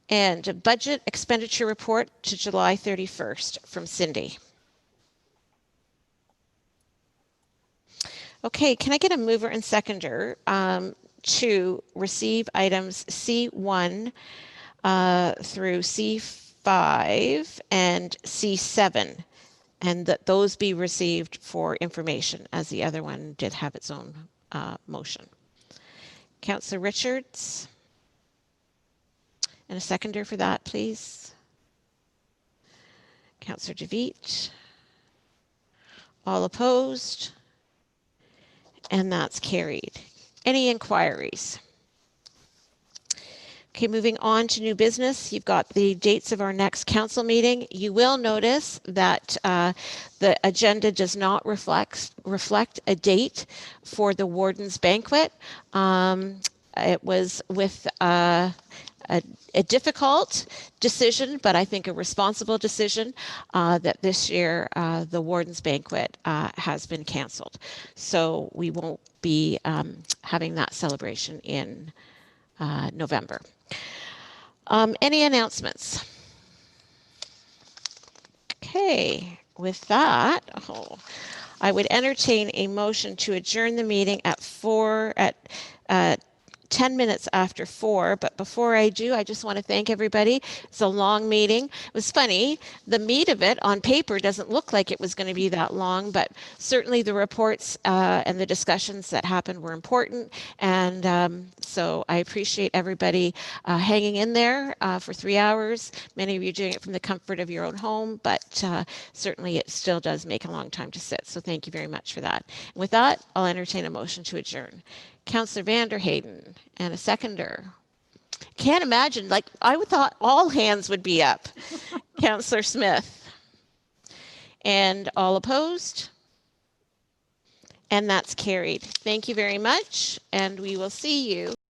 And a budget expenditure report to July 31st from Cindy. Okay, can I get a mover and seconder to receive items C1 through C5 and C7 and that those be received for information, as the other one did have its own motion. Councillor Richards, and a seconder for that, please. Councillor DeVitt. All opposed? And that's carried. Any inquiries? Okay, moving on to new business. You've got the dates of our next council meeting. You will notice that the agenda does not reflect a date for the Warden's Banquet. It was with a difficult decision, but I think a responsible decision, that this year the Warden's Banquet has been canceled. So we won't be having that celebration in November. Any announcements? Okay, with that, I would entertain a motion to adjourn the meeting at 10 minutes after 4, but before I do, I just want to thank everybody. It's a long meeting. It was funny. The meat of it on paper doesn't look like it was going to be that long, but certainly the reports and the discussions that happened were important. And so I appreciate everybody hanging in there for 3 hours. Many of you doing it from the comfort of your own home, but certainly it still does make a long time to sit. So thank you very much for that. And with that, I'll entertain a motion to adjourn. Councillor Vanderheyden, and a seconder. Can't imagine, like I would thought all hands would be up. Councillor Smith. And all opposed? And that's carried. Thank you very much, and we will see you